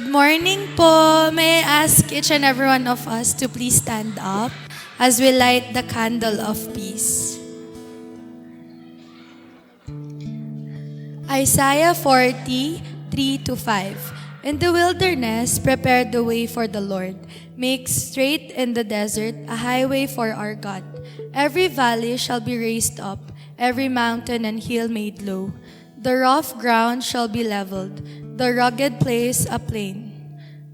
Good morning po. May I ask each and every one of us to please stand up as we light the candle of peace. Isaiah 40:3-5. In the wilderness, prepare the way for the Lord. Make straight in the desert a highway for our God. Every valley shall be raised up, every mountain and hill made low. The rough ground shall be leveled, the rugged place a plain.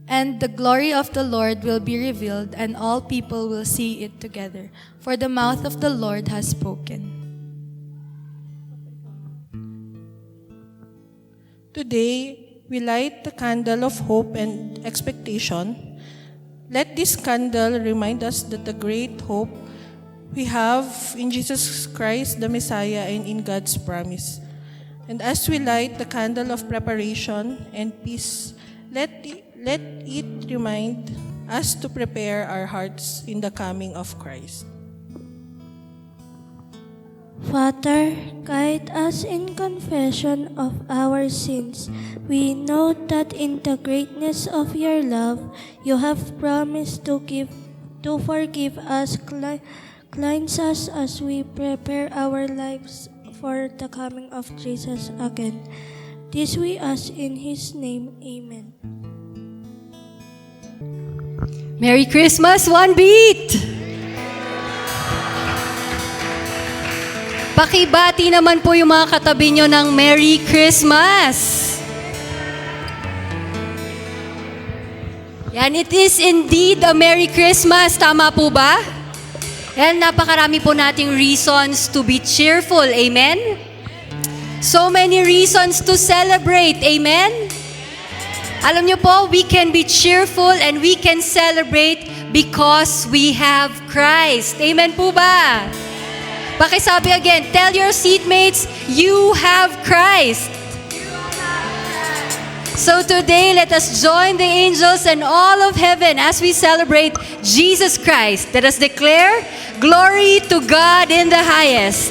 And the glory of the Lord will be revealed, and all people will see it together. For the mouth of the Lord has spoken. Today, we light the candle of hope and expectation. Let this candle remind us that the great hope we have in Jesus Christ, the Messiah, and in God's promise. And as we light the candle of preparation and peace, let it remind us to prepare our hearts in the coming of Christ. Father, guide us in confession of our sins. We know that in the greatness of your love, you have promised to forgive us, cleanse us as we prepare our lives for the coming of Jesus again. This we ask in His name. Amen. Merry Christmas, one beat! Pakibati naman po yung mga katabi nyo ng Merry Christmas! Yan, it is indeed a Merry Christmas. Tama po ba? Yan, napakarami po nating reasons to be cheerful. Amen? So many reasons to celebrate. Amen? Alam nyo po, we can be cheerful and we can celebrate because we have Christ. Amen po ba? Pakisabi again, tell your seatmates, you have Christ. So today, let us join the angels and all of heaven as we celebrate Jesus Christ. Let us declare, glory to God in the highest.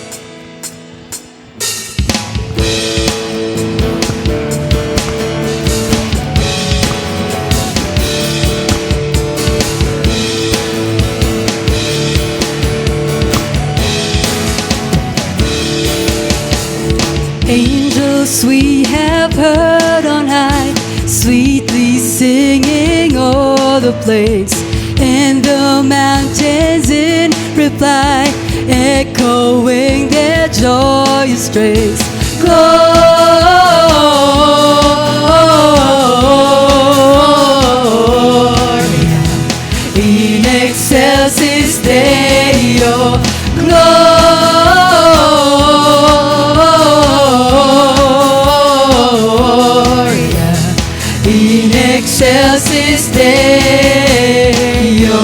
Angels we have heard on high, sweetly singing o'er the place, and the mountains in reply, echoing their joyous strains. Gloria in excelsis Deo. In excelsis Deo.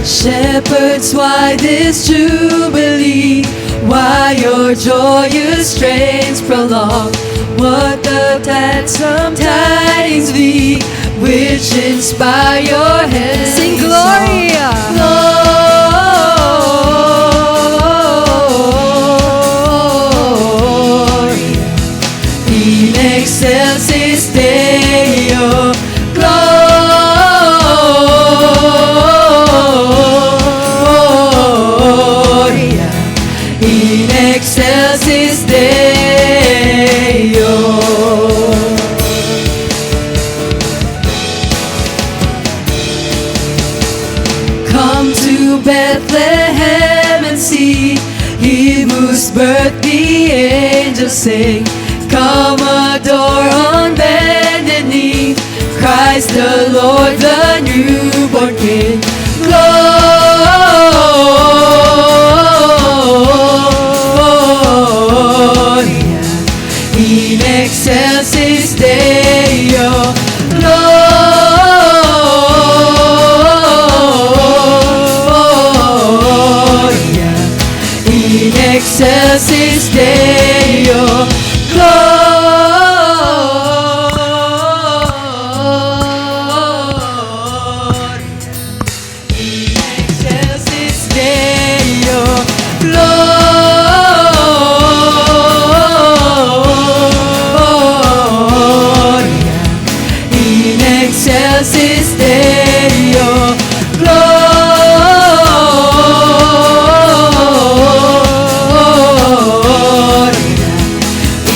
Shepherds, why this jubilee? Why your joyous strains prolong? What the gladsome tidings be, which inspire your heads? Sing Gloria! In excelsis Deo. Gloria in excelsis Deo. Come to Bethlehem and see Him whose birth the angels sing. Come adore on bended knee, Christ the Lord, the newborn King. Gloria in excelsis Deo. Gloria in excelsis Deo. Gloria excelsis Deo Gloria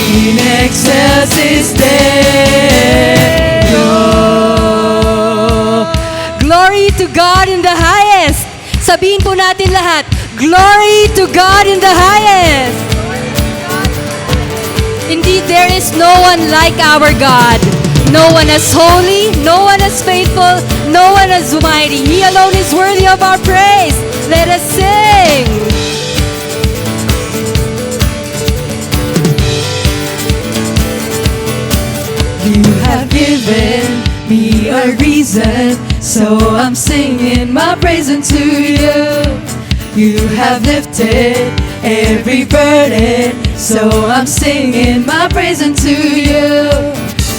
in excelsis Deo. Glory to God in the highest. Sabihin po natin lahat, glory to God in the highest. Indeed, there is no one like our God. No one as holy, no one as faithful, no one as mighty. He alone is worthy of our praise. Let us sing. You have given me a reason, so I'm singing my praise unto you. You have lifted every burden, so I'm singing my praise unto you.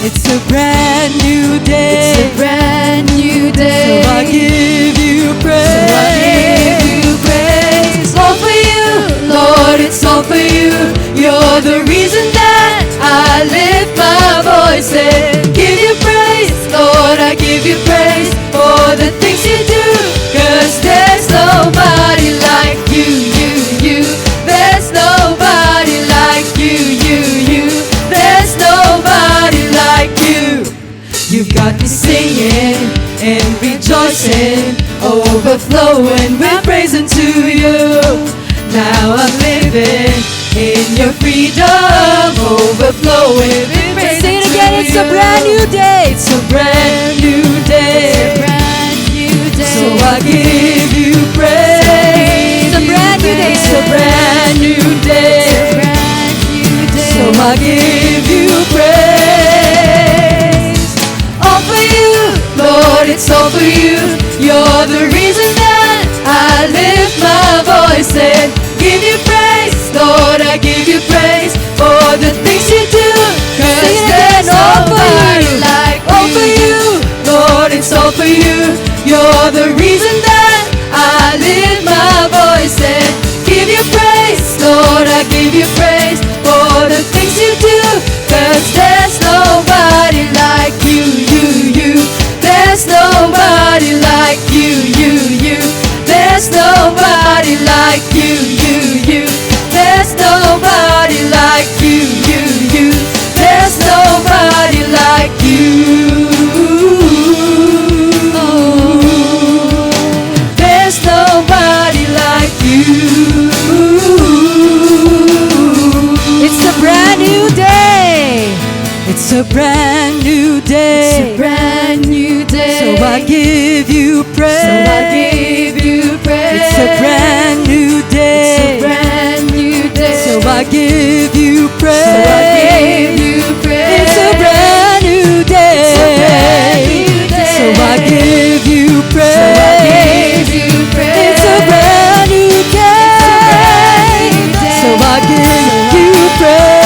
It's a brand new day. It's a brand new day. So I give you praise. So I give you praise. All for you, Lord, it's all for you. You're the reason that I lift my voice and give you praise. Lord, I give you praise for the things you do. 'Cause there's nobody like you, you. There's nobody like you, you. There's nobody like you. You've got me singing and rejoicing, overflowing with praise unto you. Now I'm living in your freedom, overflowing with praise Say it unto again, it's a you. brand new day. It's a brand new day. So I give you praise. It's a brand new day. It's a brand new day. So I give you praise. All for you, Lord, it's all for you. You're the reason that I lift my voice and give you praise. Lord, I give you praise for the things you do. 'Cause Sing it there's again, all for nobody you. like all for you. Lord, it's all for you. You're the reason that I lift my voice and give you praise. Lord, I give you praise for the things you do. 'Cause there's nobody like you, you. There's nobody like you, you. There's nobody like you, you. There's nobody like you, you. There's nobody like you. There's nobody like you. It's a brand new day. It's a brand new day. It's a brand new day. So I give you praise. So I give you praise. It's a brand new day. It's a brand new day. So I give you praise. So I give you praise. It's a brand new day. It's a brand new day. So I give you praise. So I give you praise. It's a brand new day. So I give you praise.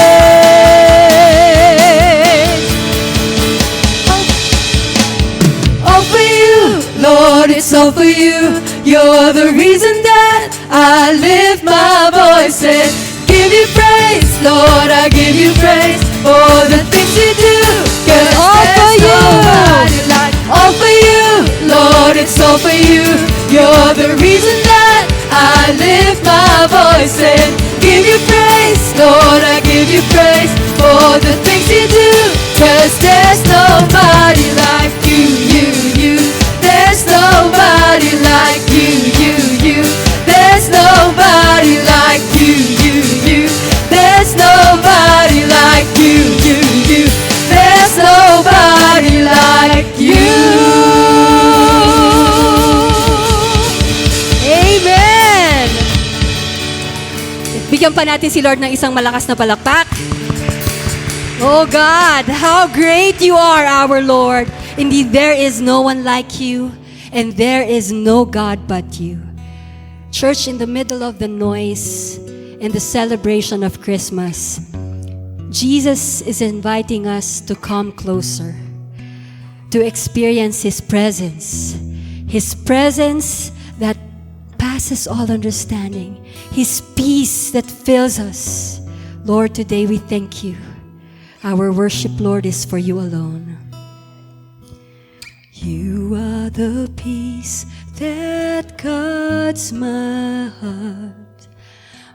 All for you, Lord, it's all for you. You're the reason that I lift my voice and give you praise. Lord, I give you praise for the things you do. 'Cause All for there's you. nobody like all for you. Lord, it's all for you. You're the reason that I lift my voice and give you praise. Lord, I give you praise for the things you do. 'Cause there's nobody like you, you. There's nobody like you, you. There's nobody like you, you. There's nobody like you, you. There's nobody like you. Amen! Bigyan pa natin si Lord ng isang malakas na palakpak. Oh God, how great you are, our Lord. Indeed, there is no one like you, and there is no God but you. Church, in the middle of the noise and the celebration of Christmas, Jesus is inviting us to come closer, to experience His presence that passes all understanding, His peace that fills us. Lord, today we thank you. Our worship, Lord, is for you alone. You the peace that guards my heart,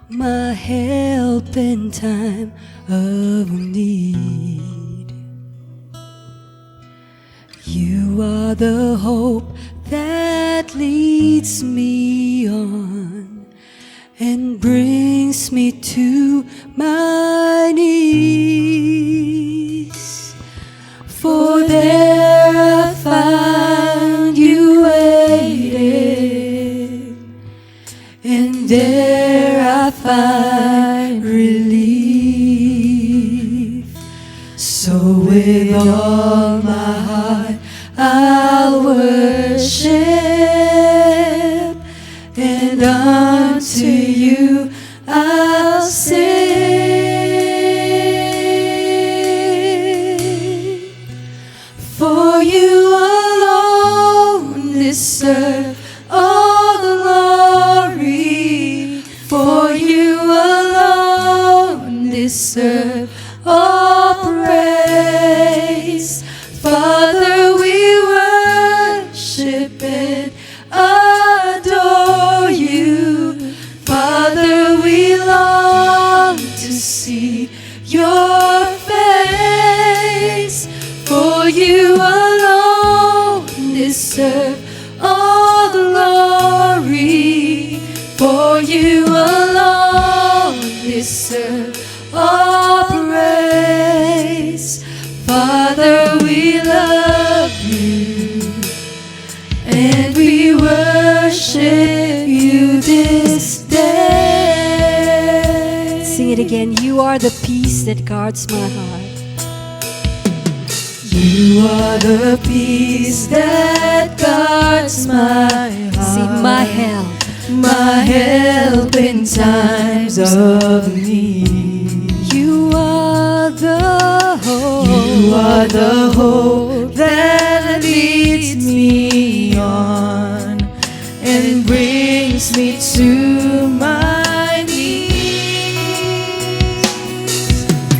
my help in time of need. You are the hope that leads me on and brings me to my knees. For there I found you waiting, and there I find relief. So with all my heart I'll worship, and unto you I'll sing. For you alone deserve all the glory. For you alone deserve all praise. Father, we worship and adore you. Father, we long to see your face. For you alone deserve all the glory. For you alone deserve all praise. Father, we love you, and we worship you this day. Sing it again. You are the peace that guards my heart. You are the peace that guards my heart. See, my help. My help in times of need. You are the hope. You are the hope that leads me on and brings me to my knees.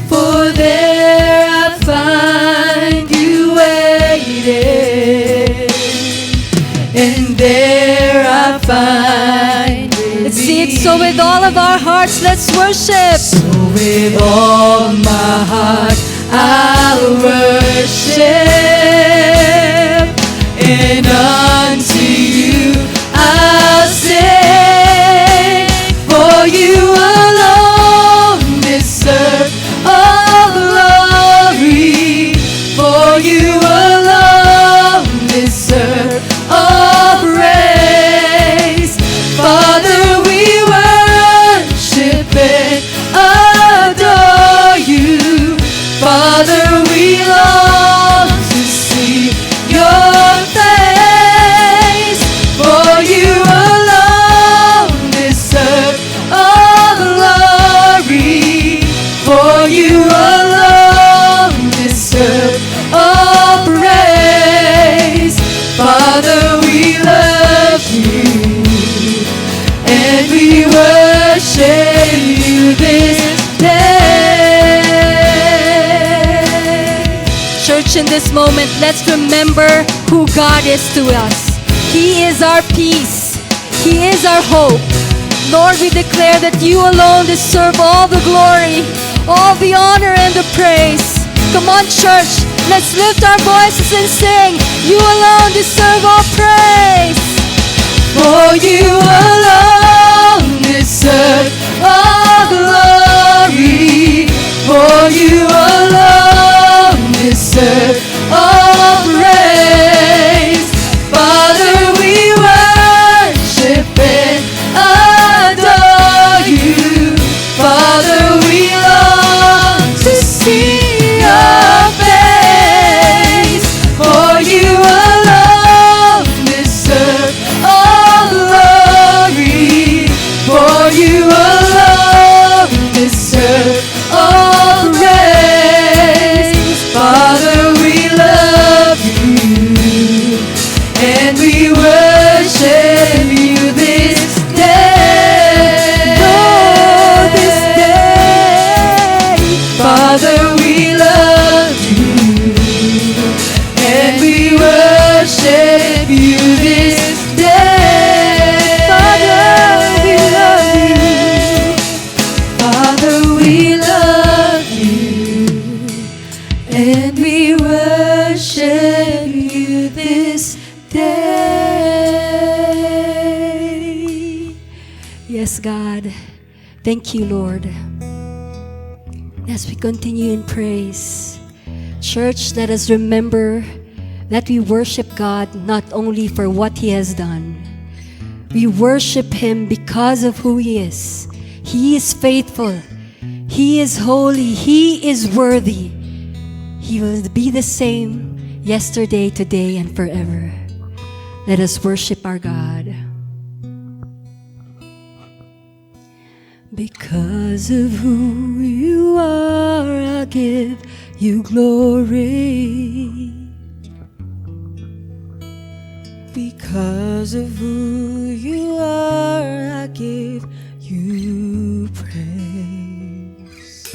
For there I find you waiting, and there I find Let's see it. So with all of our hearts, let's worship. So with all my heart I'll worship, and unto you I'll sing. For you alone deserve all glory. For you alone deserve all praise. Father, we worship and adore you. Father, we long to see your face. For you alone deserve all glory. For you alone deserve all praise. Father, we love you, and we worship you this day. Church, in this moment, let's remember who God is to us. He is our peace. He is our hope. Lord, we declare that you alone deserve all the glory, all the honor, and the praise. Come on, church, let's lift our voices and sing. You alone deserve all praise. For you alone deserve all glory. For you alone deserve all praise. Father, we worship and adore you. Father, we long to see your face. For you alone deserve all glory. For you alone deserve all God. Thank you, Lord. As we continue in praise, church, let us remember that we worship God not only for what He has done. We worship Him because of who He is. He is faithful. He is holy. He is worthy. He will be the same yesterday, today, and forever. Let us worship our God. Because of who you are, I give you glory. Because of who you are, I give you praise.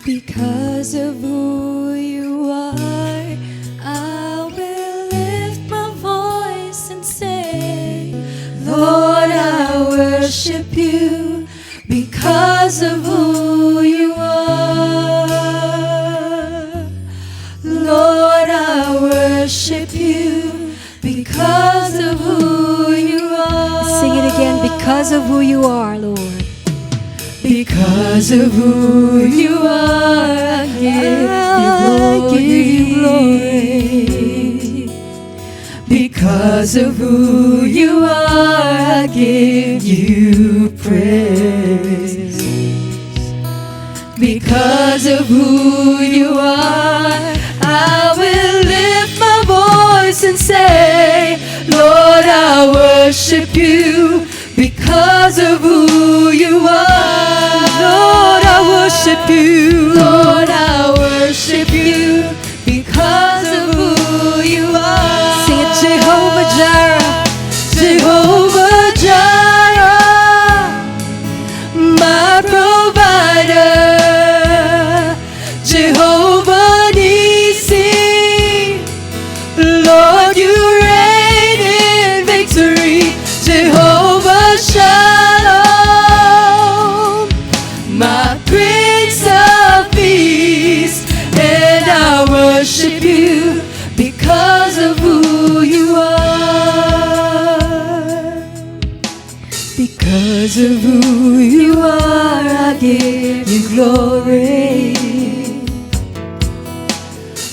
Because of who you are, I will lift my voice and say, Lord, I worship you because of who you are. Lord, I worship you because of who you are. Sing it again, because of who you are, Lord. Because of who you are, I give you glory. Because of who you are, I give you praise. Because of who you are, I will lift my voice and say, Lord, I worship you because of who you are. Lord, I worship you. Lord, I worship you because of who you are. Sing it, Jehovah Jireh, Jehovah Jireh, my provider, Jehovah Nissi, Lord, you reign in victory, Jehovah Shalom, my Prince of Peace, and I worship you because of who you are. Because of who you are, I give you glory.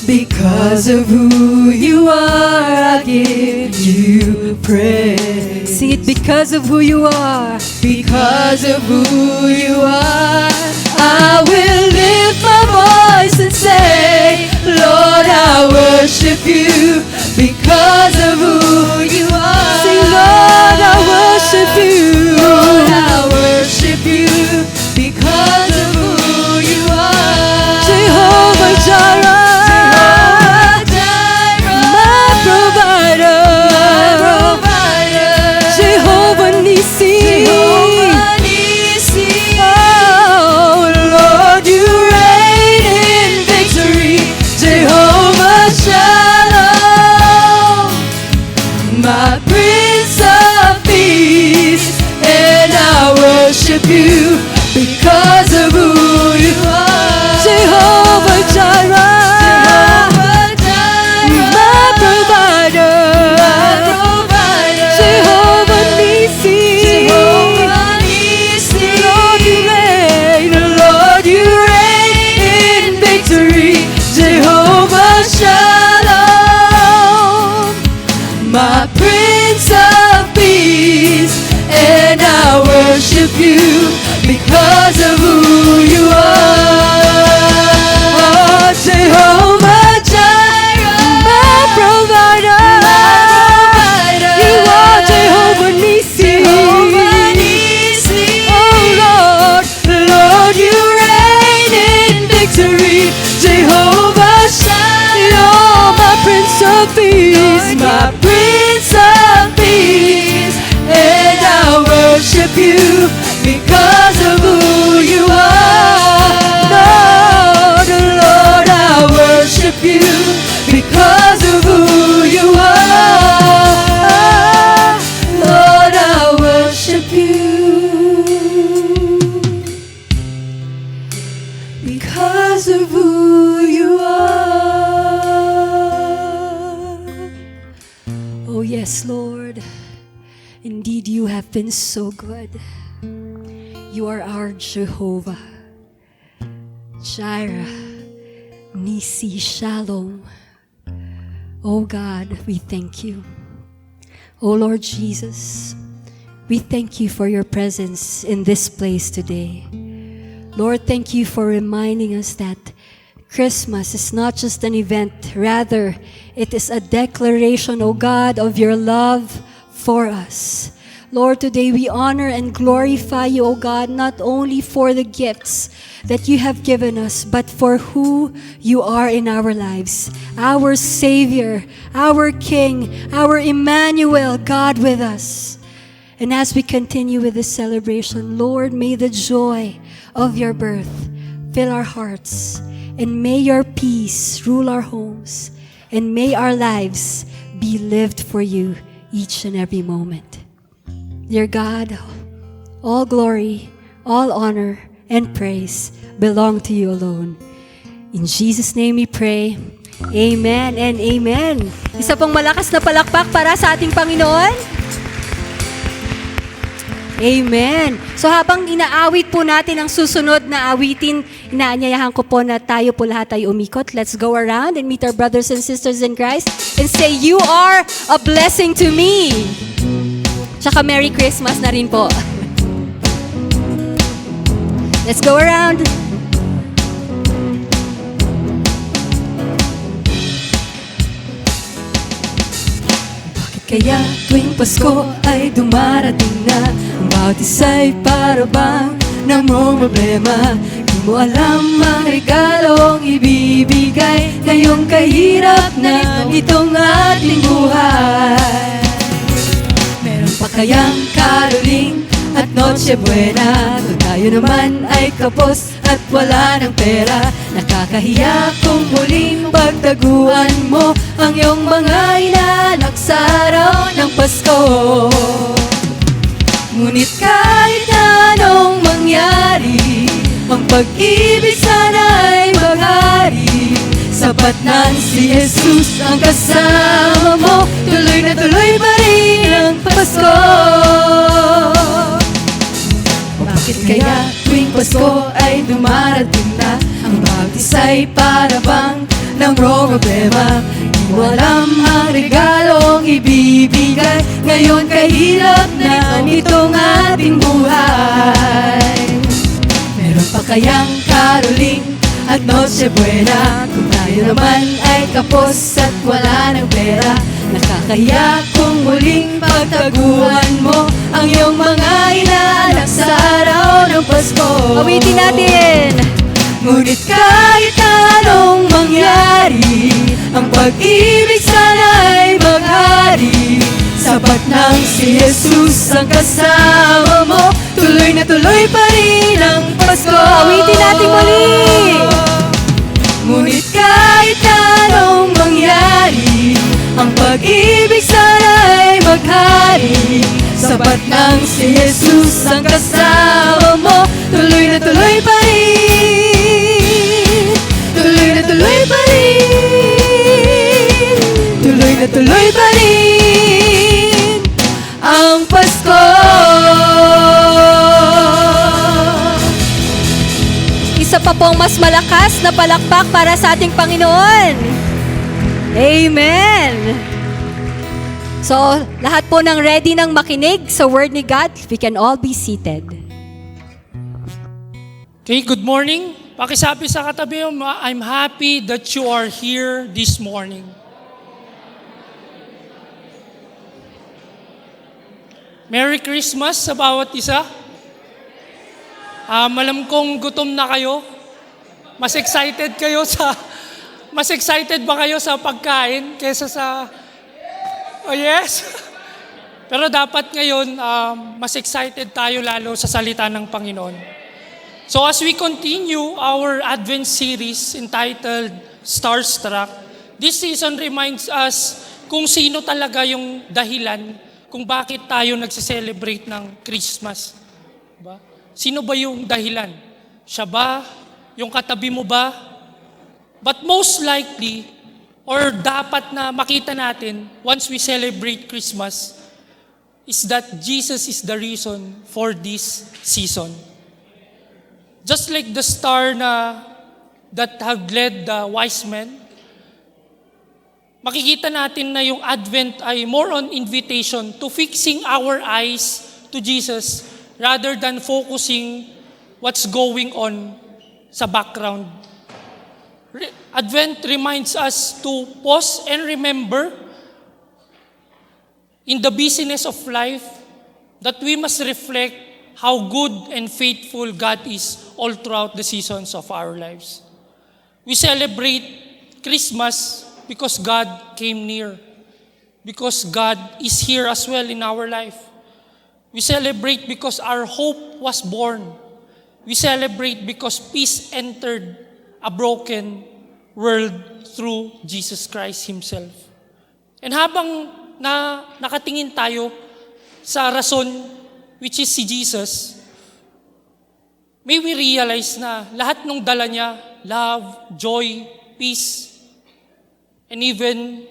Because of who you are, I give you praise. Sing it, because of who you are. Because of who you are, I will lift my voice and say, Lord, I worship you because of who you are. Sing, Lord, I worship you. Lord, I worship you because of who you are. Jehovah Jireh, Jehovah Nissi, oh Lord, you reign in victory, Jehovah Shalom, my Prince of Peace, and I worship you because of who you are. Jehovah Jireh, my provider, Jehovah Nissi, Lord, you reign in victory, Jehovah Shalom, my Prince of Peace, and I worship you because of who you are. Oh, Jehovah Jireh, my provider, you are Jehovah Nissi. Oh Lord, Lord, you reign in victory, Jehovah Shalom, my Prince of Peace, my Prince of Peace, and I worship you because of who you are. Lord, Lord, I worship you because of who you are. Lord, I worship you because of who you are. Oh yes, Lord. Indeed, you have been so good. You are our Jehovah, Jireh, Nisi, Shalom. Oh God, we thank you. Oh Lord Jesus, we thank you for your presence in this place today. Lord, thank you for reminding us that Christmas is not just an event, rather, it is a declaration, O God, of your love for us. Lord, today we honor and glorify you, O God, not only for the gifts that you have given us, but for who you are in our lives. Our Savior, our King, our Emmanuel, God with us. And as we continue with this celebration, Lord, may the joy of your birth fill our hearts, and may your peace rule our homes, and may our lives be lived for you each and every moment. Dear God, all glory, all honor, and praise belong to you alone. In Jesus' name we pray. Amen and amen. Isa pong malakas na palakpak para sa ating Panginoon. Amen. So habang inaawit po natin ang susunod na awitin, inaanyayahan ko po na tayo po lahat ay umikot. Let's go around and meet our brothers and sisters in Christ and say, you are a blessing to me. Tsaka Merry Christmas na rin po. Let's go around. Kaya tuwing Pasko ay dumarating na, ang bawat isa'y para bang namumroblema. Di mo alam ang regalong ibibigay ngayong kahirap na itong ating buhay. Meron pa kayang caroling at Noche Buena, kung tayo naman ay kapos at wala ng pera. Nakakahiya kung muling pagtaguan mo ang iyong mga inaanak sa araw ng Pasko. Ngunit kahit anong mangyari, ang pag-ibig sana'y maghari. Sapat nang si Jesus ang kasama mo, tuloy na tuloy pa rin ang Pasko. Bakit kaya tuwing Pasko ay dumarating na, ang bawat isa'y para bang ng problema? Di mo alam ang regalong ibibigay ngayon kahirap na nitong ating buhay. Meron pa kayang caroling at Noche Buena, kung tayo naman ay kapos at wala ng pera. Nakakahiya kung muling pagtaguan mo ang iyong mga inaanak sa araw ng Pasko. Awitin natin. Ngunit kahit anong mangyari, ang pag-ibig sana'y maghari. Sapat nang si Jesus ang kasama mo, tuloy na tuloy pa rin ang Pasko. Awitin natin muli. Ngunit kahit anong mangyari, ang pag-ibig sana'y maghari. Sapat nang si Jesus ang kasama mo, tuloy na tuloy pa rin. Tuloy na tuloy pa rin. Tuloy na tuloy pa rin ang Pasko. Isa pa pong mas malakas na palakpak para sa ating Panginoon. Amen! So, lahat po ng ready ng makinig sa Word ni God, we can all be seated. Okay, good morning. Pakisabi sa katabi mo, I'm happy that you are here this morning. Merry Christmas sa bawat isa. Alam kong gutom na kayo. Mas excited ba kayo sa pagkain kaysa sa... Oh yes? Pero dapat ngayon, mas excited tayo lalo sa salita ng Panginoon. So as we continue our Advent series entitled Starstruck, this season reminds us kung sino talaga yung dahilan kung bakit tayo nagse-celebrate ng Christmas. Diba? Sino ba yung dahilan? Siya ba? Yung katabi mo ba? But most likely, or dapat na makita natin once we celebrate Christmas, is that Jesus is the reason for this season. Just like the star that have led the wise men, makikita natin na yung Advent ay more on invitation to fixing our eyes to Jesus rather than focusing what's going on sa background. Advent reminds us to pause and remember in the busyness of life that we must reflect how good and faithful God is all throughout the seasons of our lives. We celebrate Christmas because God came near, because God is here as well in our life. We celebrate because our hope was born. We celebrate because peace entered a broken world through Jesus Christ Himself. And habang nakatingin tayo sa rason, which is si Jesus, may we realize na lahat ng dala niya, love, joy, peace, and even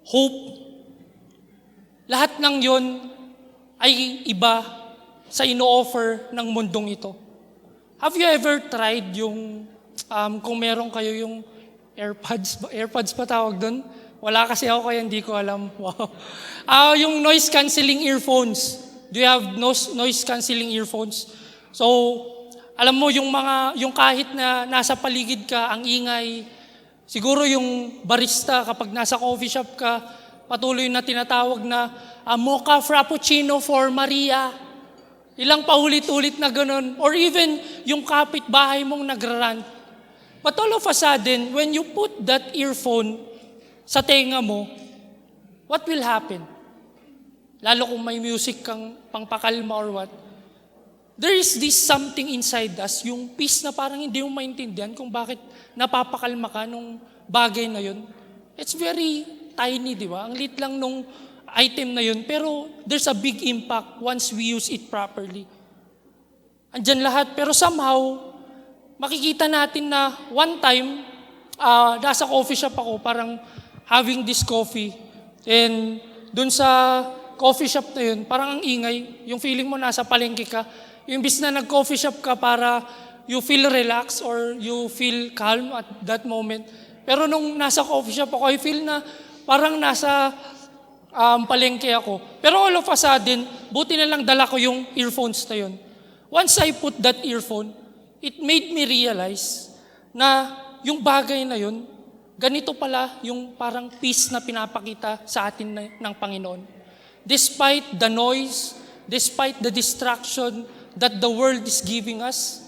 hope, lahat ng yon ay iba sa ino-offer ng mundong ito. Have you ever tried yung, kung meron kayo yung AirPods pa tawag doon? Wala kasi ako kaya hindi ko alam. Wow. Yung noise cancelling earphones. Do you have noise cancelling earphones? So, alam mo yung kahit na nasa paligid ka, ang ingay, siguro yung barista kapag nasa coffee shop ka, patuloy na tinatawag na mocha frappuccino for Maria. Ilang paulit-ulit na ganun. Or even yung kapitbahay mong nagrarant. But all of a sudden, when you put that earphone sa tenga mo, what will happen? Lalo kung may music kang pangpakalma or what. There is this something inside us, yung peace na parang hindi mo maintindihan kung bakit napapakalma ka nung bagay na yun. It's very tiny, di ba? Ang lit lang nung item na yun, pero there's a big impact once we use it properly. Andyan lahat, pero somehow, makikita natin na one time, nasa coffee shop ako, parang having this coffee, and dun sa coffee shop na yun, parang ang ingay, yung feeling mo nasa palengke ka, yung imbis na nag-coffee shop ka para you feel relaxed or you feel calm at that moment. Pero nung nasa coffee shop ako, I feel na parang nasa palengke ako. Pero all of a sudden, buti na lang dala ko yung earphones na yun. Once I put that earphone, it made me realize na yung bagay na yun, ganito pala yung parang peace na pinapakita sa atin ng Panginoon. Despite the noise, despite the distraction that the world is giving us,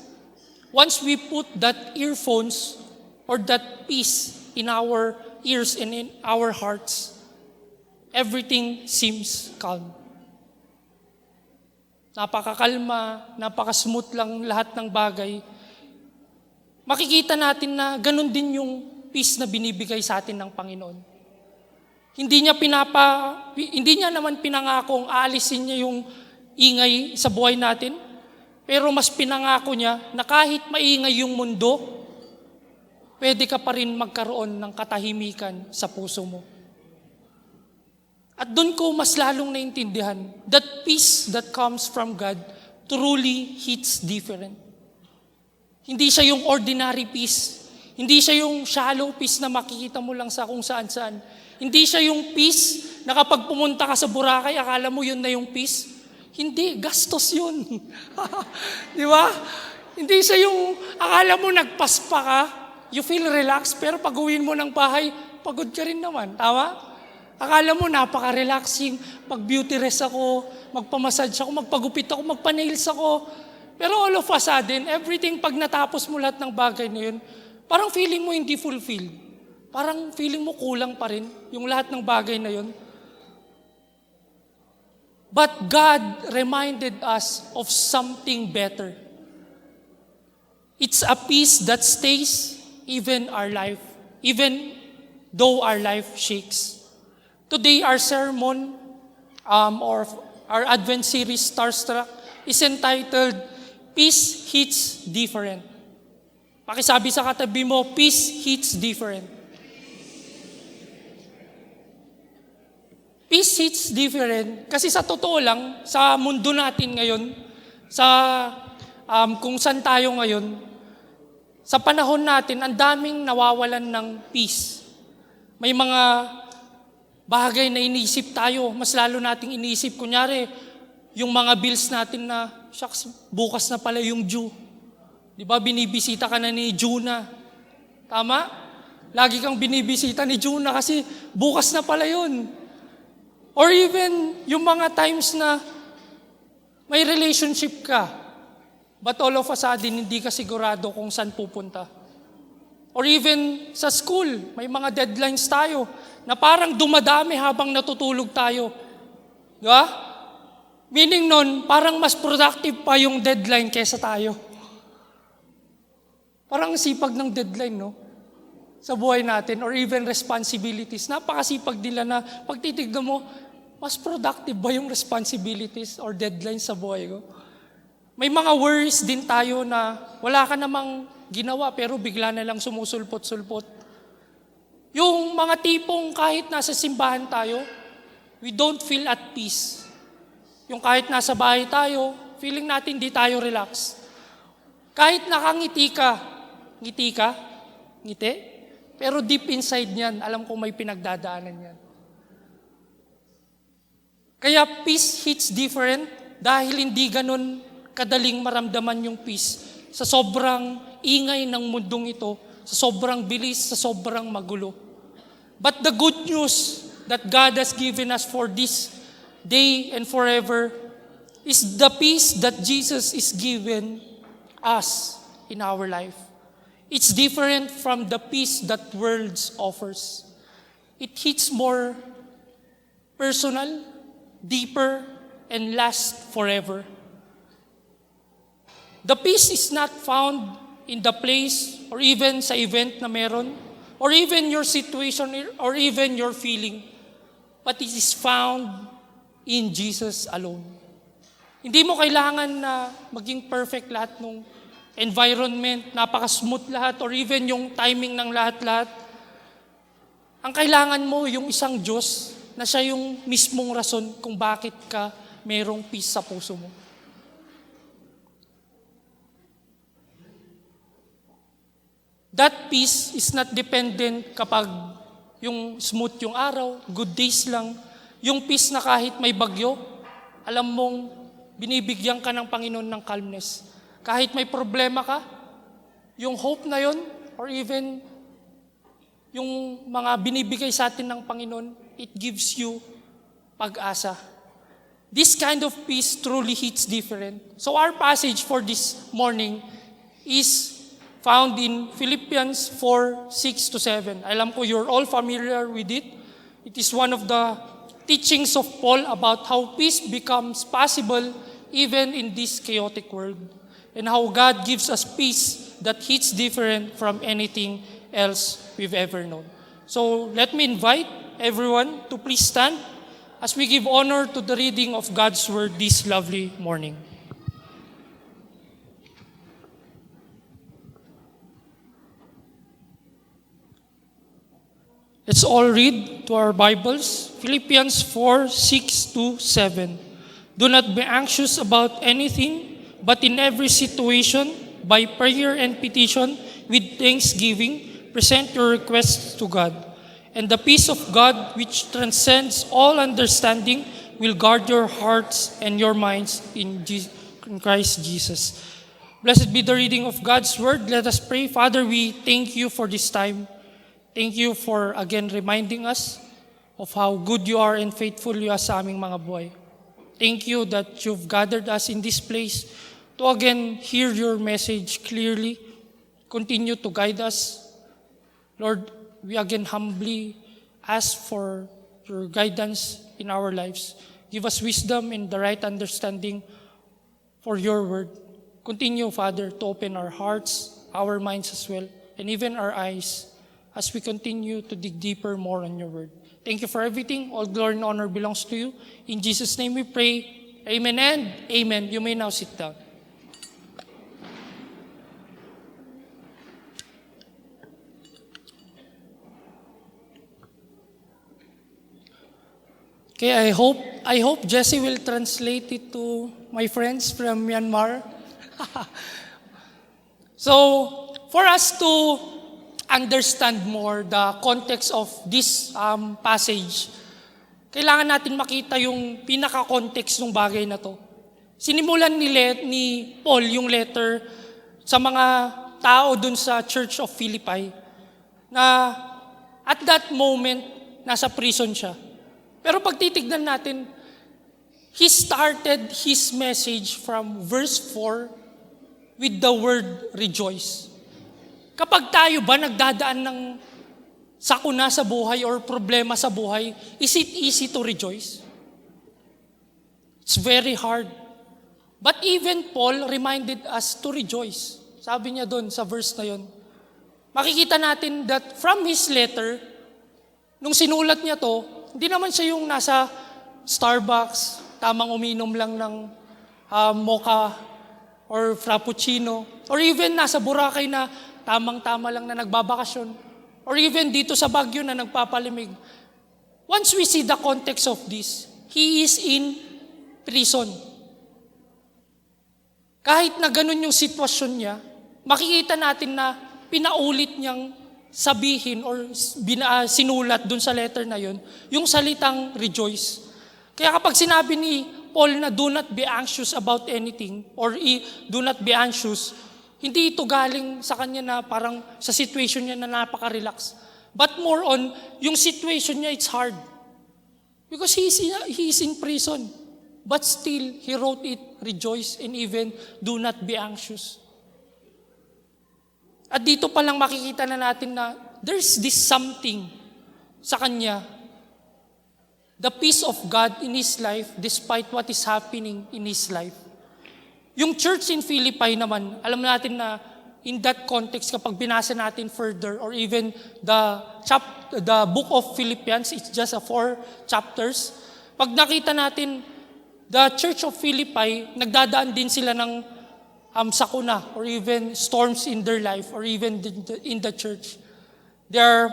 once we put that earphones or that peace in our ears and in our hearts, everything seems calm. Napakakalma, napaka-smooth lang lahat ng bagay. Makikita natin na ganun din yung peace na binibigay sa atin ng Panginoon. Hindi niya naman pinangakong aalisin niya yung ingay sa buhay natin, pero mas pinangako niya na kahit maingay yung mundo, pwede ka pa rin magkaroon ng katahimikan sa puso mo. At doon ko mas lalong naintindihan that peace that comes from God truly hits different. Hindi siya yung ordinary peace. Hindi siya yung shallow peace na makikita mo lang sa kung saan-saan. Hindi siya yung peace na kapag pumunta ka sa Boracay, akala mo yun na yung peace. Hindi, gastos yun. Di ba? Hindi siya yung akala mo nagpaspa ka, you feel relaxed, pero pag uwiin mo ng bahay, pagod ka rin naman. Tama? Akala mo napaka-relaxing, pag beauty rest ako, magpamassage ako, magpagupit ako, magpa-nails ako. Pero all of a sudden, everything pag natapos mo lahat ng bagay na yun, parang feeling mo hindi fulfilled. Parang feeling mo kulang pa rin yung lahat ng bagay na yun. But God reminded us of something better. It's a peace that stays even though our life shakes. Today, our sermon or our Advent series, Starstruck, is entitled, Peace Hits Different. Pakisabi sa katabi mo, peace hits different. Peace hits different kasi sa totoo lang, sa mundo natin ngayon, sa kung saan tayo ngayon, sa panahon natin, ang daming nawawalan ng peace. May mga bagay na iniisip tayo, mas lalo nating iniisip. Kunyari, yung mga bills natin na, shucks, bukas na pala yung due. Di ba, binibisita ka na ni Juna. Tama? Lagi kang binibisita ni Juna kasi bukas na pala yun. Or even, yung mga times na may relationship ka, but all of a sudden, hindi ka sigurado kung saan pupunta. Or even sa school, may mga deadlines tayo na parang dumadami habang natutulog tayo. Di ba? Meaning nun, parang mas productive pa yung deadline kesa tayo. Parang sipag ng deadline, no? Sa buhay natin, or even responsibilities. Napakasipag nila na pag titignan mo, mas productive ba yung responsibilities or deadlines sa buhay ko? May mga worries din tayo na wala ka namang ginawa pero bigla na lang sumusulpot-sulpot. Yung mga tipong kahit nasa simbahan tayo, we don't feel at peace. Yung kahit nasa bahay tayo, feeling natin di tayo relax. Kahit nakangiti ka, ngiti, pero deep inside niyan, alam ko may pinagdadaanan yan. Kaya peace hits different dahil hindi ganun kadaling maramdaman yung peace sa sobrang ingay ng mundong ito, sa sobrang bilis, sa sobrang magulo. But the good news that God has given us for this day and forever is the peace that Jesus is given us in our life. It's different from the peace that world offers. It hits more personal, deeper, and lasts forever. The peace is not found in the place or even sa event na meron, or even your situation or even your feeling, but it is found in Jesus alone. Hindi mo kailangan na maging perfect lahat ng environment, napaka-smooth lahat, or even yung timing ng lahat-lahat. Ang kailangan mo yung isang Diyos na siya yung mismong rason kung bakit ka merong peace sa puso mo. That peace is not dependent kapag yung smooth yung araw, good days lang. Yung peace na kahit may bagyo, alam mong binibigyan ka ng Panginoon ng calmness. Kahit may problema ka, yung hope na yun, or even yung mga binibigay sa atin ng Panginoon, it gives you pag-asa. This kind of peace truly hits different. So our passage for this morning is found in Philippians 4:6-7. Alam ko you're all familiar with it. It is one of the teachings of Paul about how peace becomes possible even in this chaotic world, and how God gives us peace that hits different from anything else we've ever known. So let me invite everyone to please stand as we give honor to the reading of God's Word this lovely morning. Let's all read to our Bibles, Philippians 4:6-7. Do not be anxious about anything, but in every situation, by prayer and petition, with thanksgiving, present your requests to God. And the peace of God, which transcends all understanding, will guard your hearts and your minds in Christ Jesus. Blessed be the reading of God's Word. Let us pray. Father, we thank you for this time. Thank you for again reminding us of how good you are and faithful you are sa aming mga buhay. Thank you that you've gathered us in this place to again hear your message clearly. Continue to guide us. Lord, we again humbly ask for your guidance in our lives. Give us wisdom and the right understanding for your word. Continue, Father, to open our hearts, our minds as well, and even our eyes as we continue to dig deeper more on your word. Thank you for everything. All glory and honor belongs to you. In Jesus' name we pray. Amen and amen. You may now sit down. Okay, I hope Jesse will translate it to my friends from Myanmar. So, for us to understand more the context of this passage, kailangan natin makita yung pinaka-context ng bagay na to. Sinimulan ni Paul yung letter sa mga tao dun sa Church of Philippi na at that moment, nasa prison siya. Pero pag titignan natin, he started his message from verse 4 with the word rejoice. Kapag tayo ba nagdadaan ng sakuna sa buhay or problema sa buhay, is it easy to rejoice? It's very hard. But even Paul reminded us to rejoice. Sabi niya doon sa verse na yun. Makikita natin that from his letter, nung sinulat niya to, hindi naman siya yung nasa Starbucks, tamang uminom lang ng mocha or frappuccino, or even nasa Boracay na tamang-tama lang na nagbabakasyon, or even dito sa Baguio na nagpapalimig. Once we see the context of this, he is in prison. Kahit na ganun yung sitwasyon niya, makikita natin na pinaulit niyang sabihin or sinulat dun sa letter na yun, yung salitang rejoice. Kaya kapag sinabi ni Paul na do not be anxious about anything or do not be anxious, hindi ito galing sa kanya na parang sa situation niya na napaka-relax. But more on, yung situation niya, it's hard. Because he is in prison. But still, he wrote it, rejoice and even do not be anxious. At dito pa lang makikita na natin na there's this something sa kanya. The peace of God in his life despite what is happening in his life. Yung church in Philippi naman, alam natin na in that context, kapag binasa natin further or even the book of Philippians, it's just 4 chapters. Pag nakita natin, the church of Philippi, nagdadaan din sila ng sakuna or even storms in their life or even in the church. They are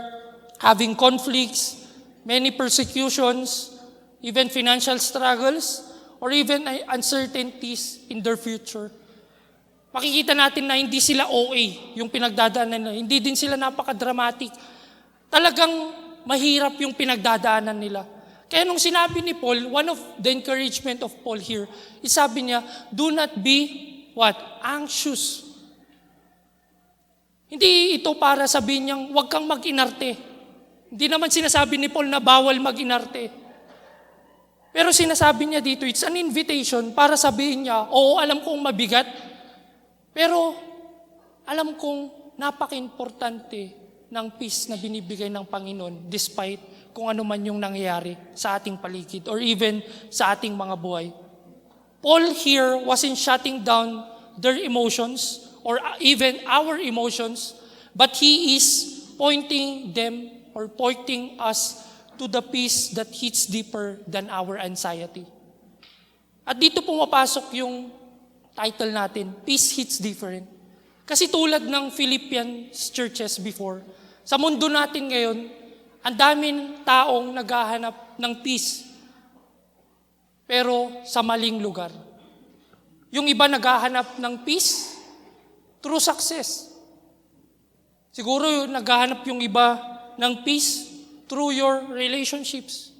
having conflicts, many persecutions, even financial struggles, or even uncertainties in their future. Makikita natin na hindi sila OA yung pinagdadaanan nila. Hindi din sila napaka-dramatic. Talagang mahirap yung pinagdadaanan nila. Kaya nung sinabi ni Paul, one of the encouragement of Paul here, is sabi niya, do not be what? Anxious. Hindi ito para sabihin niyang, huwag kang mag-inarte. Hindi naman sinasabi ni Paul na bawal mag-inarte. Pero sinasabi niya dito, it's an invitation para sabihin niya, oo, alam kong mabigat, pero alam kong napaka-importante ng peace na binibigay ng Panginoon despite kung ano man yung nangyayari sa ating paligid or even sa ating mga buhay. Paul here wasn't shutting down their emotions or even our emotions, but he is pointing them or pointing us to the peace that hits deeper than our anxiety. At dito pumapasok yung title natin, Peace Hits Different. Kasi tulad ng Philippian churches before, sa mundo natin ngayon, ang daming taong naghahanap ng peace, pero sa maling lugar. Yung iba naghahanap ng peace through success. Siguro naghahanap yung iba ng peace through your relationships.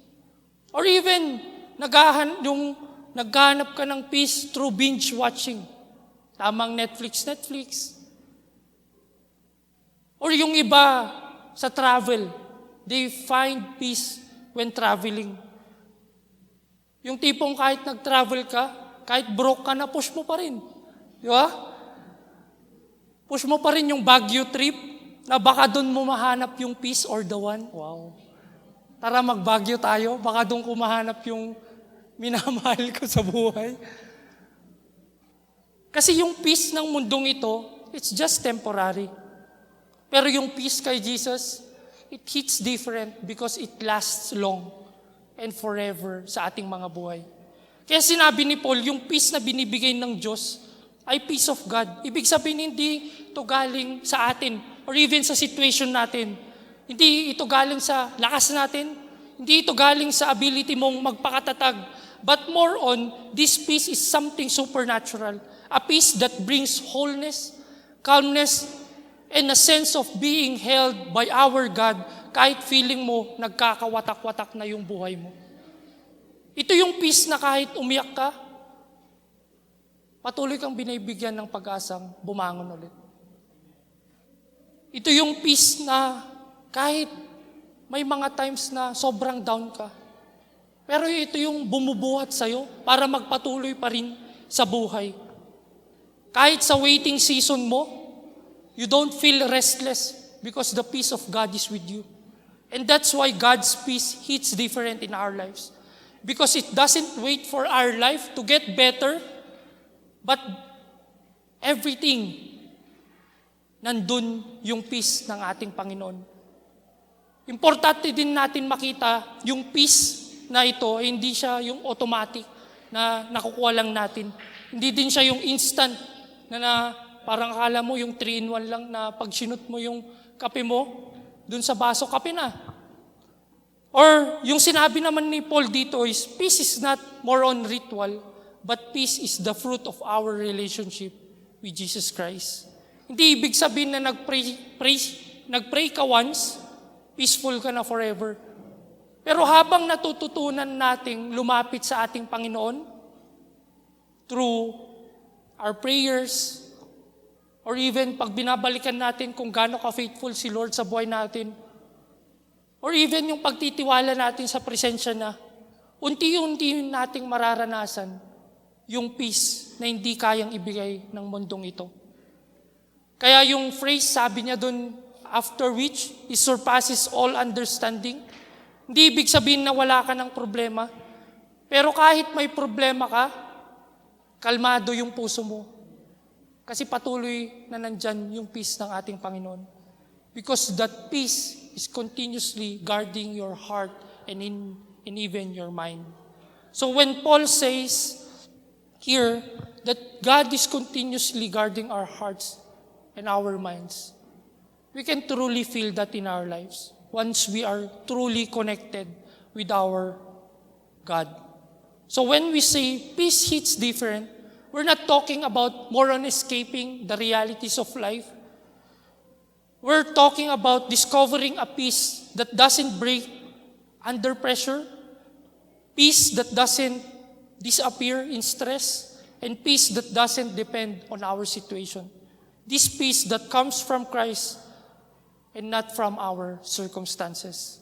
Or even naghahanap ka ng peace through binge watching. Tamang Netflix. Or yung iba sa travel, they find peace when traveling. Yung tipong kahit nag-travel ka, kahit broke ka na, push mo pa rin. Di ba? Push mo pa rin yung Baguio trip na baka doon mo mahanap yung peace or the one. Wow. Tara mag-Baguio tayo, baka doon ko mahanap yung minamahal ko sa buhay. Kasi yung peace ng mundong ito, it's just temporary. Pero yung peace kay Jesus, it hits different because it lasts long and forever sa ating mga buhay. Kaya sinabi ni Paul, yung peace na binibigay ng Diyos ay peace of God. Ibig sabihin, hindi ito galing sa atin or even sa situation natin. Hindi ito galing sa lakas natin. Hindi ito galing sa ability mong magpakatatag. But more on, this peace is something supernatural. A peace that brings wholeness, calmness, and a sense of being held by our God kahit feeling mo nagkakawatak-watak na yung buhay mo. Ito yung peace na kahit umiyak ka, patuloy kang binibigyan ng pag-asang bumangon ulit. Ito yung peace na kahit may mga times na sobrang down ka, pero ito yung bumubuhat sa'yo para magpatuloy pa rin sa buhay. Kahit sa waiting season mo, you don't feel restless because the peace of God is with you. And that's why God's peace hits different in our lives. Because it doesn't wait for our life to get better, but everything, nandun yung peace ng ating Panginoon. Importante din natin makita yung peace na ito, hindi siya yung automatic na nakukuha lang natin. Hindi din siya yung instant na parang akala mo yung 3-in-1 lang na pag sinut mo yung kape mo, dun sa baso, kape na. Or yung sinabi naman ni Paul dito is, peace is not more on ritual, but peace is the fruit of our relationship with Jesus Christ. Hindi ibig sabihin na nag-pray ka once, peaceful ka na forever. Pero habang natututunan nating lumapit sa ating Panginoon through our prayers, or even pag binabalikan natin kung gaano ka-faithful si Lord sa buhay natin, or even yung pagtitiwala natin sa presensya na, unti-unti nating mararanasan yung peace na hindi kayang ibigay ng mundong ito. Kaya yung phrase, sabi niya dun, after which it surpasses all understanding. Hindi ibig sabihin na wala ka ng problema. Pero kahit may problema ka, kalmado yung puso mo. Kasi patuloy na nandyan yung peace ng ating Panginoon. Because that peace is continuously guarding your heart and even your mind. So when Paul says here that God is continuously guarding our hearts and our minds, we can truly feel that in our lives once we are truly connected with our God. So when we say peace hits different, we're not talking about more on escaping the realities of life. We're talking about discovering a peace that doesn't break under pressure, peace that doesn't disappear in stress, and peace that doesn't depend on our situation. This peace that comes from Christ and not from our circumstances.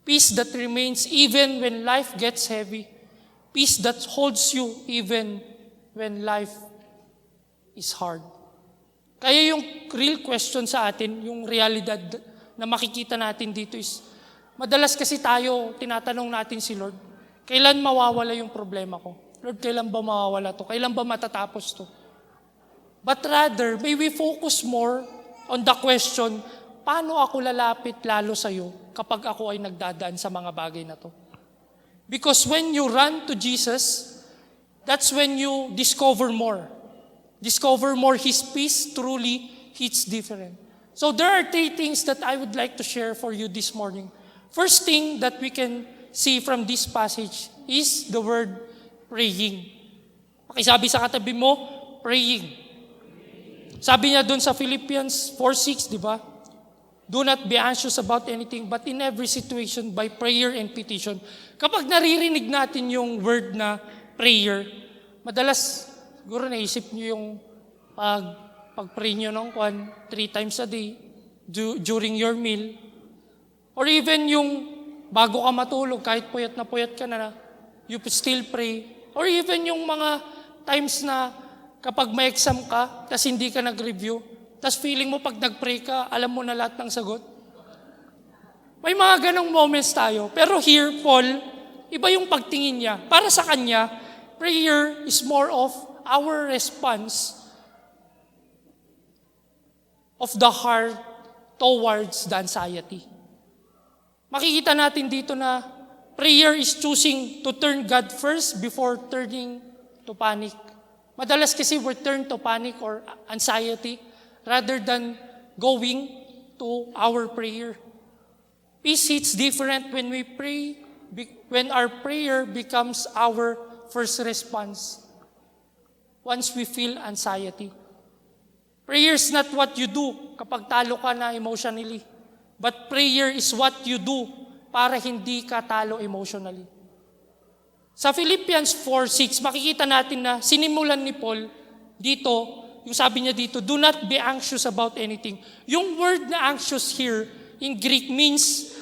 Peace that remains even when life gets heavy. Peace that holds you even when life is hard. Kaya yung real question sa atin, yung realidad na makikita natin dito is, madalas kasi tayo, tinatanong natin si Lord, kailan mawawala yung problema ko? Lord, kailan ba mawawala to? Kailan ba matatapos to? But rather, may we focus more on the question, paano ako lalapit lalo sa'yo kapag ako ay nagdadaan sa mga bagay na to? Because when you run to Jesus, that's when you discover more. Discover more His peace truly hits different. So there are 3 things that I would like to share for you this morning. First thing that we can see from this passage is the word praying. Pakisabi sa katabi mo, praying. Sabi niya dun sa Philippians 4:6, di ba? Do not be anxious about anything, but in every situation, by prayer and petition. Kapag naririnig natin yung word na prayer, madalas, siguro naisip niyo yung pag-pray niyo ng 3 times a day, during your meal, or even yung bago ka matulog, kahit puyat ka na, you still pray. Or even yung mga times na kapag may exam ka, tas hindi ka nag-review, tas feeling mo pag nag-pray ka, alam mo na lahat ng sagot. May mga ganong moments tayo. Pero here, Paul, iba yung pagtingin niya. Para sa kanya, prayer is more of our response of the heart towards the anxiety. Makikita natin dito na prayer is choosing to turn God first before turning to panic. Madalas kasi we turn to panic or anxiety rather than going to our prayer. Peace hits different when we pray, when our prayer becomes our first response. Once we feel anxiety. Prayer is not what you do kapag talo ka na emotionally. But prayer is what you do para hindi ka talo emotionally. Sa Philippians 4:6, makikita natin na sinimulan ni Paul dito, yung sabi niya dito, do not be anxious about anything. Yung word na anxious here in Greek means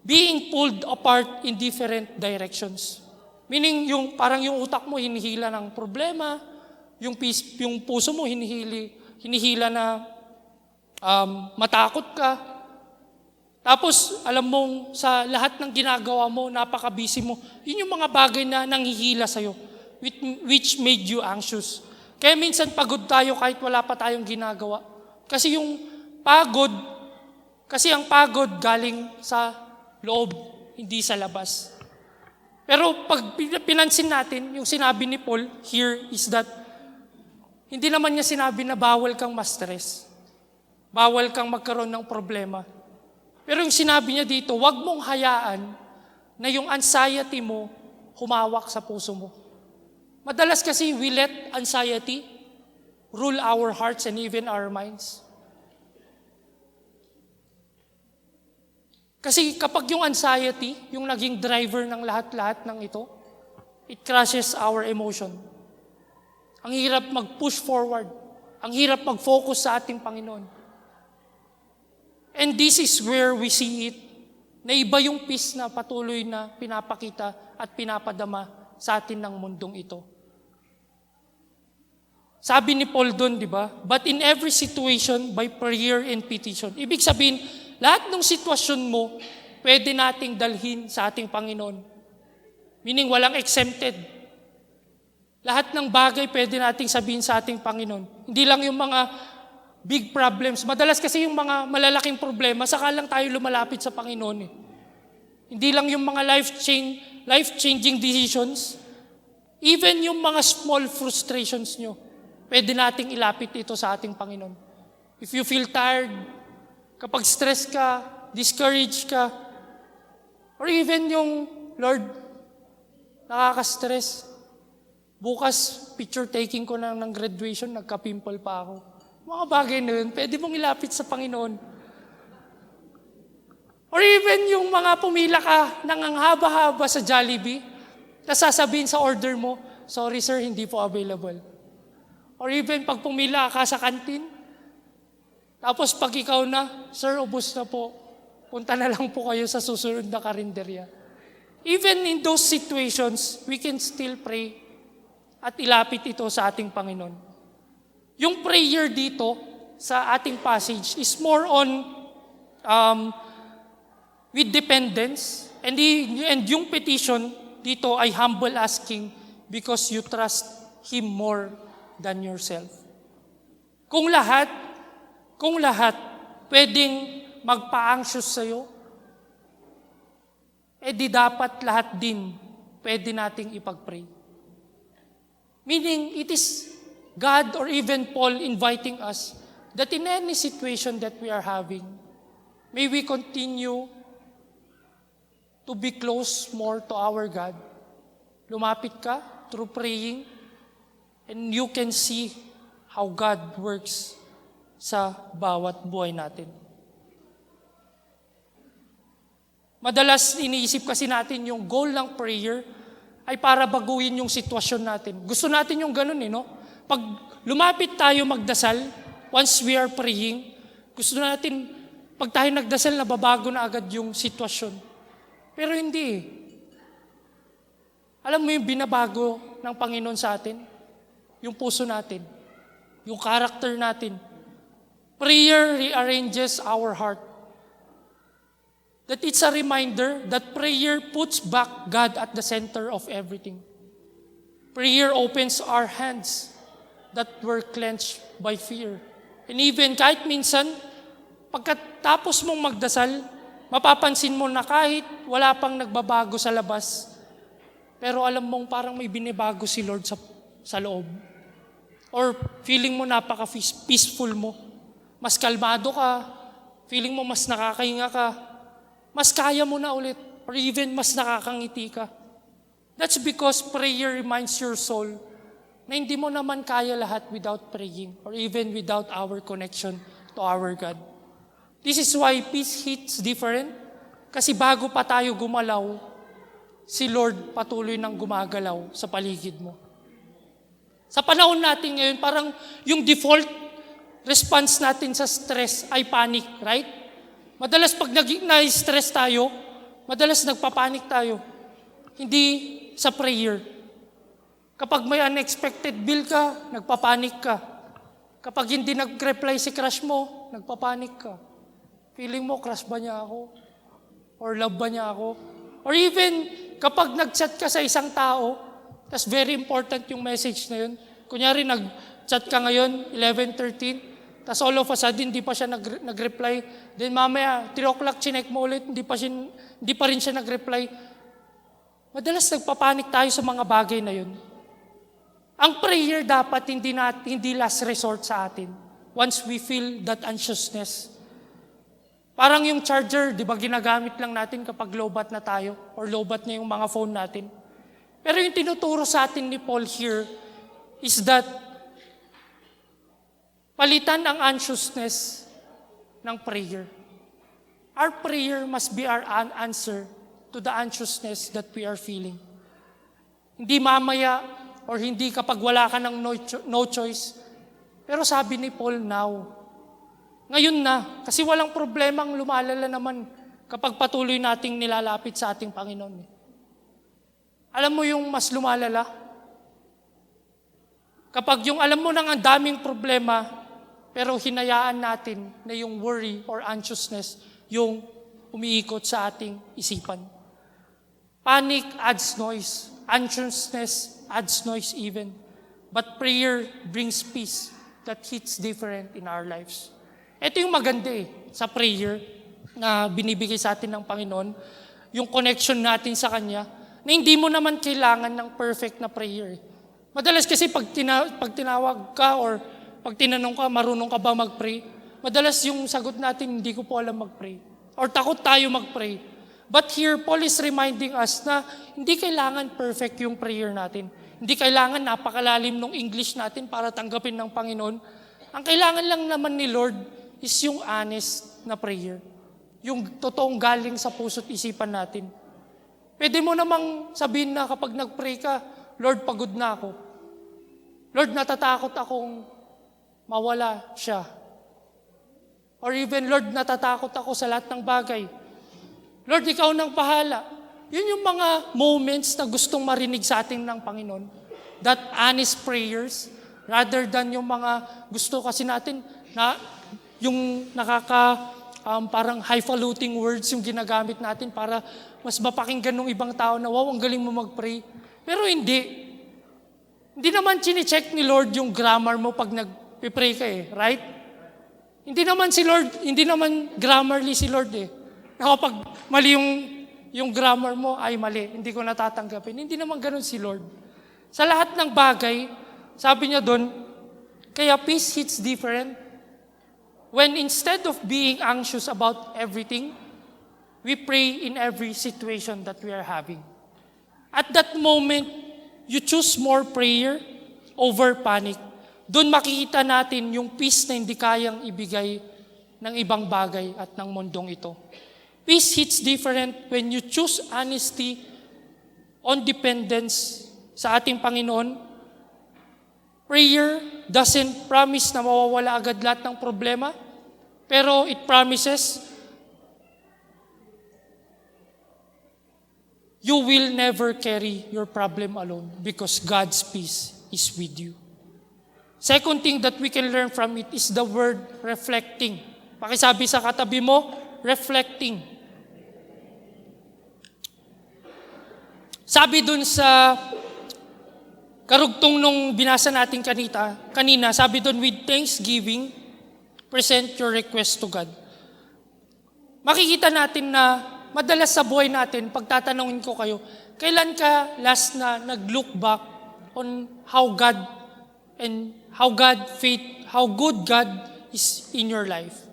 being pulled apart in different directions. Meaning yung parang yung utak mo hinihila ng problema, yung puso mo hinihila na matakot ka. Tapos, alam mong sa lahat ng ginagawa mo, napaka-busy mo, yun yung mga bagay na nanghihila sa'yo, which made you anxious. Kaya minsan pagod tayo kahit wala pa tayong ginagawa. Kasi ang pagod galing sa loob, hindi sa labas. Pero pag pinansin natin, yung sinabi ni Paul here is that, hindi naman niya sinabi na bawal kang ma-stress. Bawal kang magkaroon ng problema. Pero yung sinabi niya dito, wag mong hayaan na yung anxiety mo humawak sa puso mo. Madalas kasi we let anxiety rule our hearts and even our minds. Kasi kapag yung anxiety, yung naging driver ng lahat-lahat ng ito, it crushes our emotion. Ang hirap mag-push forward. Ang hirap mag-focus sa ating Panginoon. And this is where we see it, na iba yung peace na patuloy na pinapakita at pinapadama sa atin ng mundong ito. Sabi ni Paul doon, di ba? But in every situation, by prayer and petition. Ibig sabihin, lahat ng sitwasyon mo, pwede nating dalhin sa ating Panginoon. Meaning, walang exempted. Lahat ng bagay pwede nating sabihin sa ating Panginoon. Hindi lang yung mga big problems. Madalas kasi yung mga malalaking problema, saka lang tayo lumalapit sa Panginoon. Hindi lang yung mga life-changing decisions, even yung mga small frustrations nyo, pwede nating ilapit ito sa ating Panginoon. If you feel tired, kapag stress ka, discouraged ka, or even yung, Lord, nakaka-stress. Bukas, picture taking ko ng graduation, nagka-pimple pa ako. Mga bagay na yun, pwede mong ilapit sa Panginoon. Or even yung mga pumila ka ng ang haba-haba sa Jollibee, nasasabihin sa order mo, sorry sir, hindi po available. Or even pag pumila ka sa kantin, tapos pag ikaw na, sir, ubos na po, punta na lang po kayo sa susunod na karinderya. Even in those situations, we can still pray at ilapit ito sa ating Panginoon. Yung prayer dito sa ating passage is more on with dependence, and yung petition dito ay humble asking because you trust Him more than yourself. Kung lahat pwedeng magpa-anxious sa'yo, di dapat lahat din pwede nating ipag-pray. Meaning, it is God or even Paul inviting us that in any situation that we are having, may we continue to be close more to our God. Lumapit ka through praying, and you can see how God works sa bawat buhay natin. Madalas iniisip kasi natin yung goal ng prayer ay para baguhin yung sitwasyon natin. Gusto natin yung ganun no? Pag lumapit tayo magdasal, once we are praying, gusto natin, pag tayo nagdasal, nababago na agad yung sitwasyon. Pero hindi. Alam mo yung binabago ng Panginoon sa atin? Yung puso natin. Yung character natin. Prayer rearranges our heart. That it's a reminder that prayer puts back God at the center of everything. Prayer opens our hands that were clenched by fear. And even kahit minsan, pagkatapos mong magdasal, mapapansin mo na kahit wala pang nagbabago sa labas, pero alam mong parang may binibago si Lord sa loob. Or feeling mo napaka-peaceful mo. Mas kalmado ka, feeling mo mas nakakahinga ka. mas kaya mo na ulit, or even mas nakakangiti ka. That's because prayer reminds your soul na hindi mo naman kaya lahat without praying or even without our connection to our God. This is why peace hits different. Kasi bago pa tayo gumalaw, si Lord patuloy nang gumagalaw sa paligid mo. Sa panahon natin ngayon, parang yung default response natin sa stress ay panic, right? Madalas pag na-stress tayo, madalas nagpapanik tayo. Hindi sa prayer. Kapag may unexpected bill ka, nagpapanik ka. Kapag hindi nag-reply si crush mo, nagpapanik ka. Feeling mo, crush ba niya ako? Or love ba niya ako? Or even, kapag nag-chat ka sa isang tao, tas very important yung message na yun. Kunyari, nag-chat ka ngayon, 11:13, tas all of a sudden, hindi pa siya nag-reply. Then mamaya, 3 o'clock, chinek mo ulit, hindi pa rin siya nag-reply. Madalas nagpapanik tayo sa mga bagay na yun. Ang prayer dapat hindi last resort sa atin. Once we feel that anxiousness. Parang yung charger, di ba ginagamit lang natin kapag lowbat na tayo or lowbat na yung mga phone natin. Pero yung tinuturo sa atin ni Paul here is that palitan ang anxiousness ng prayer. Our prayer must be our answer to the anxiousness that we are feeling. Hindi mamaya or hindi kapag wala ka ng no choice. Pero sabi ni Paul, now. Ngayon na. Kasi walang problemang lumalala naman kapag patuloy nating nilalapit sa ating Panginoon. Alam mo yung mas lumalala? Kapag yung alam mo nang ang daming problema, pero hinayaan natin na yung worry or anxiousness yung umiikot sa ating isipan. Panic adds noise. Anxiousness adds noise even. But prayer brings peace that hits different in our lives. Ito yung maganda sa prayer na binibigay sa atin ng Panginoon, yung connection natin sa Kanya, na hindi mo naman kailangan ng perfect na prayer. Madalas kasi pag tinawag ka or pag tinanong ka, marunong ka ba mag-pray? Madalas yung sagot natin, hindi ko po alam mag-pray. Or takot tayo mag-pray. But here, Paul is reminding us na hindi kailangan perfect yung prayer natin. Hindi kailangan napakalalim ng English natin para tanggapin ng Panginoon. Ang kailangan lang naman ni Lord is yung honest na prayer. Yung totoong galing sa puso't isipan natin. Pwede mo namang sabihin na kapag nag-pray ka, Lord, pagod na ako. Lord, natatakot akong mawala siya. Or even, Lord, natatakot ako sa lahat ng bagay. Lord, ikaw nang bahala. Yun yung mga moments na gustong marinig sa atin ng Panginoon. That honest prayers, rather than yung mga gusto kasi natin na yung parang highfalutin words yung ginagamit natin para mas mapakinggan ng ibang tao na, wow, ang galing mo mag-pray. Pero hindi. Hindi naman chine-check ni Lord yung grammar mo pag nag-pray ka right? Hindi naman grammarly si Lord Na kapag mali yung grammar mo, ay mali, hindi ko natatanggapin. Hindi naman ganun si Lord. Sa lahat ng bagay, sabi niya doon, kaya peace hits different. When instead of being anxious about everything, we pray in every situation that we are having. At that moment, you choose more prayer over panic. Doon makikita natin yung peace na hindi kayang ibigay ng ibang bagay at ng mundong ito. Peace hits different when you choose honesty on dependence sa ating Panginoon. Prayer doesn't promise na mawawala agad lahat ng problema, pero it promises you will never carry your problem alone because God's peace is with you. Second thing that we can learn from it is the word reflecting. Pakisabi sa katabi mo, reflecting. Sabi dun sa karugtong nung binasa natin kanina, sabi dun, with thanksgiving, present your request to God. Makikita natin na madalas sa buhay natin, pag tatanungin ko kayo, kailan ka last na nag-look back on how good God is in your life?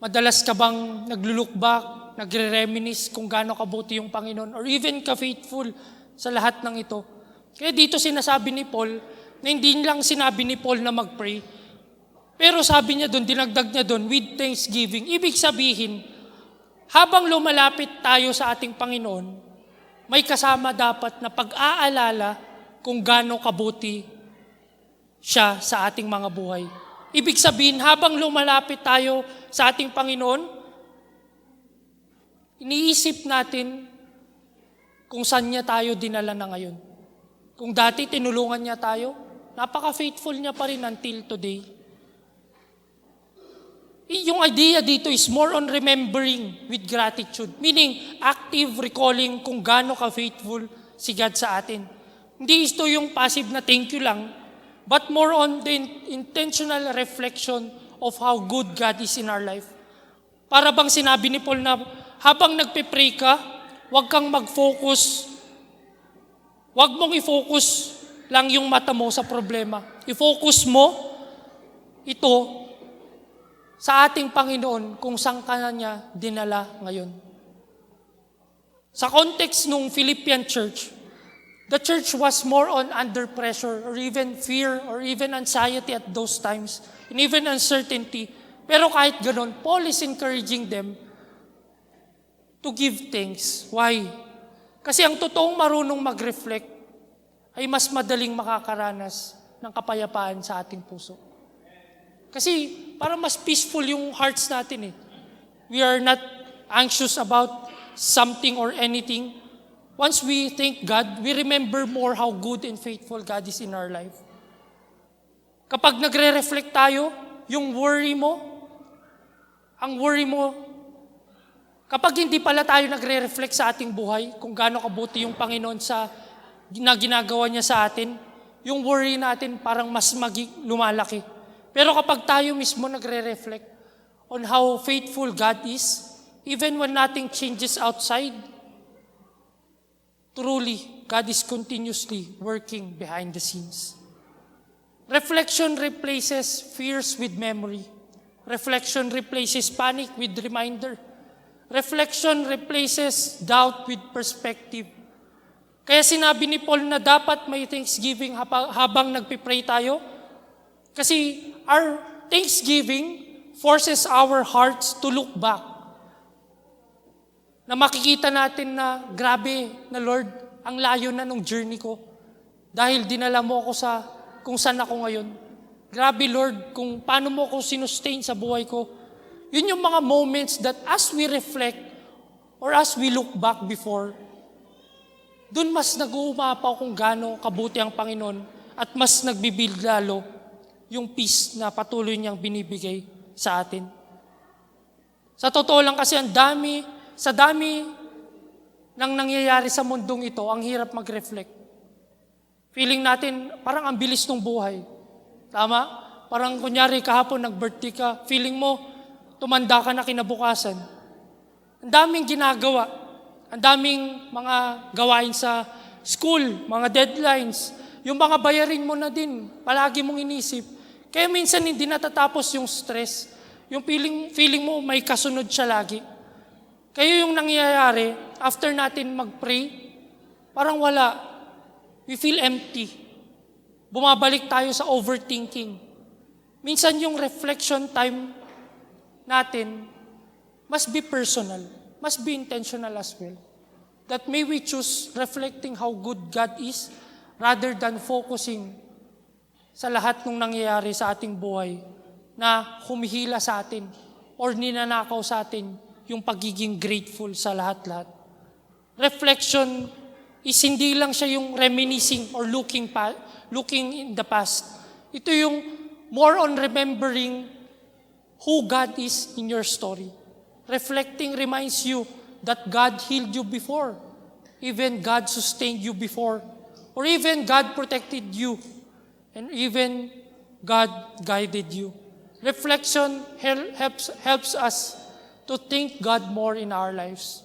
Madalas ka bang naglo-look back, nagre-reminisce kung gaano kabuti yung Panginoon, or even ka-faithful sa lahat ng ito? Kaya dito sinasabi ni Paul, na hindi lang sinabi ni Paul na mag-pray, pero sabi niya doon, dinagdag niya doon, with thanksgiving. Ibig sabihin, habang lumalapit tayo sa ating Panginoon, may kasama dapat na pag-aalala kung gaano kabuti siya sa ating mga buhay. Ibig sabihin, habang lumalapit tayo sa ating Panginoon, iniisip natin kung saan niya tayo dinala na ngayon. Kung dati tinulungan niya tayo, napaka-faithful niya pa rin until today. Yung idea dito is more on remembering with gratitude. Meaning, active recalling kung gaano ka-faithful si God sa atin. Hindi ito yung passive na thank you lang, but more on the intentional reflection of how good God is in our life. Para bang sinabi ni Paul na habang nagpe-pray ka, huwag kang mag-focus. Huwag mong i-focus lang yung mata mo sa problema. I-focus mo ito sa ating Panginoon kung saan ka na niya dinala ngayon. Sa context nung Philippian church, the church was more on under pressure or even fear or even anxiety at those times and even uncertainty. Pero kahit ganon, Paul is encouraging them to give thanks. Why? Kasi ang totoong marunong mag-reflect ay mas madaling makakaranas ng kapayapaan sa ating puso. Kasi para mas peaceful yung hearts natin eh. We are not anxious about something or anything. Once we thank God, we remember more how good and faithful God is in our life. Kapag nagre-reflect tayo, yung worry mo, kapag hindi pala tayo nagre-reflect sa ating buhay, kung gaano kabuti yung Panginoon na ginagawa niya sa atin, yung worry natin parang mas lumalaki. Pero kapag tayo mismo nagre-reflect on how faithful God is, even when nothing changes outside, truly, God is continuously working behind the scenes. Reflection replaces fears with memory. Reflection replaces panic with reminder. Reflection replaces doubt with perspective. Kaya sinabi ni Paul na dapat may thanksgiving habang nagpipray tayo. Kasi our thanksgiving forces our hearts to look back. Na makikita natin na grabe na Lord, ang layo na nung journey ko. Dahil dinala mo ako sa kung saan ako ngayon. Grabe Lord, kung paano mo ako sinustain sa buhay ko. Yun yung mga moments that as we reflect or as we look back before, dun mas nag-uumapaw kung gaano kabuti ang Panginoon at mas nagbibuild lalo yung peace na patuloy niyang binibigay sa atin. Sa totoo lang kasi sa dami ng nangyayari sa mundong ito, ang hirap mag-reflect. Feeling natin, parang ang bilis ng buhay. Tama? Parang kunyari kahapon nag-birthday ka, feeling mo, tumanda ka na kinabukasan. Ang daming ginagawa. Ang daming mga gawain sa school, mga deadlines. Yung mga bayarin mo na din, palagi mong inisip. Kaya minsan hindi natatapos yung stress. Yung feeling mo may kasunod siya lagi. Kaya yung nangyayari, after natin mag-pray, parang wala. We feel empty. Bumabalik tayo sa overthinking. Minsan yung reflection time natin must be personal, must be intentional as well. That may we choose reflecting how good God is rather than focusing sa lahat ng nangyayari sa ating buhay na humihila sa atin or ninanakaw sa atin yung pagiging grateful sa lahat-lahat. Reflection is hindi lang siya yung reminiscing or looking in the past. Ito yung more on remembering who God is in your story. Reflecting reminds you that God healed you before. Even God sustained you before. Or even God protected you. And even God guided you. Reflection helps us to thank God more in our lives.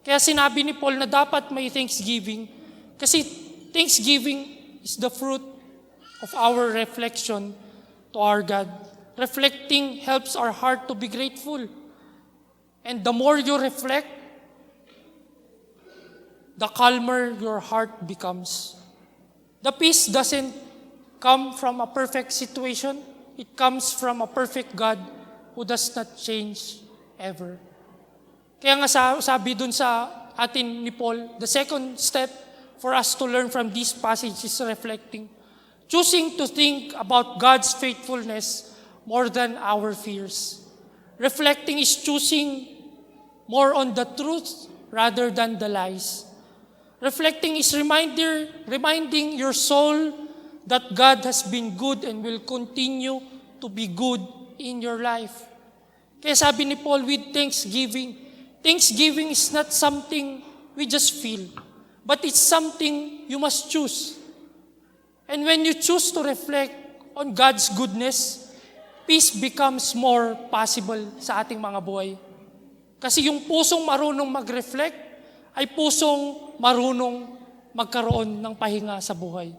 Kaya sinabi ni Paul na dapat may thanksgiving kasi thanksgiving is the fruit of our reflection to our God. Reflecting helps our heart to be grateful. And the more you reflect, the calmer your heart becomes. The peace doesn't come from a perfect situation. It comes from a perfect God who does not change ever. Kaya nga sabi dun sa atin ni Paul, the second step for us to learn from this passage is reflecting. Choosing to think about God's faithfulness more than our fears. Reflecting is choosing more on the truth rather than the lies. Reflecting is reminding your soul that God has been good and will continue to be good in your life. Kaya sabi ni Paul, with thanksgiving, thanksgiving is not something we just feel, but it's something you must choose. And when you choose to reflect on God's goodness, peace becomes more possible sa ating mga buhay. Kasi yung pusong marunong mag-reflect ay pusong marunong magkaroon ng pahinga sa buhay.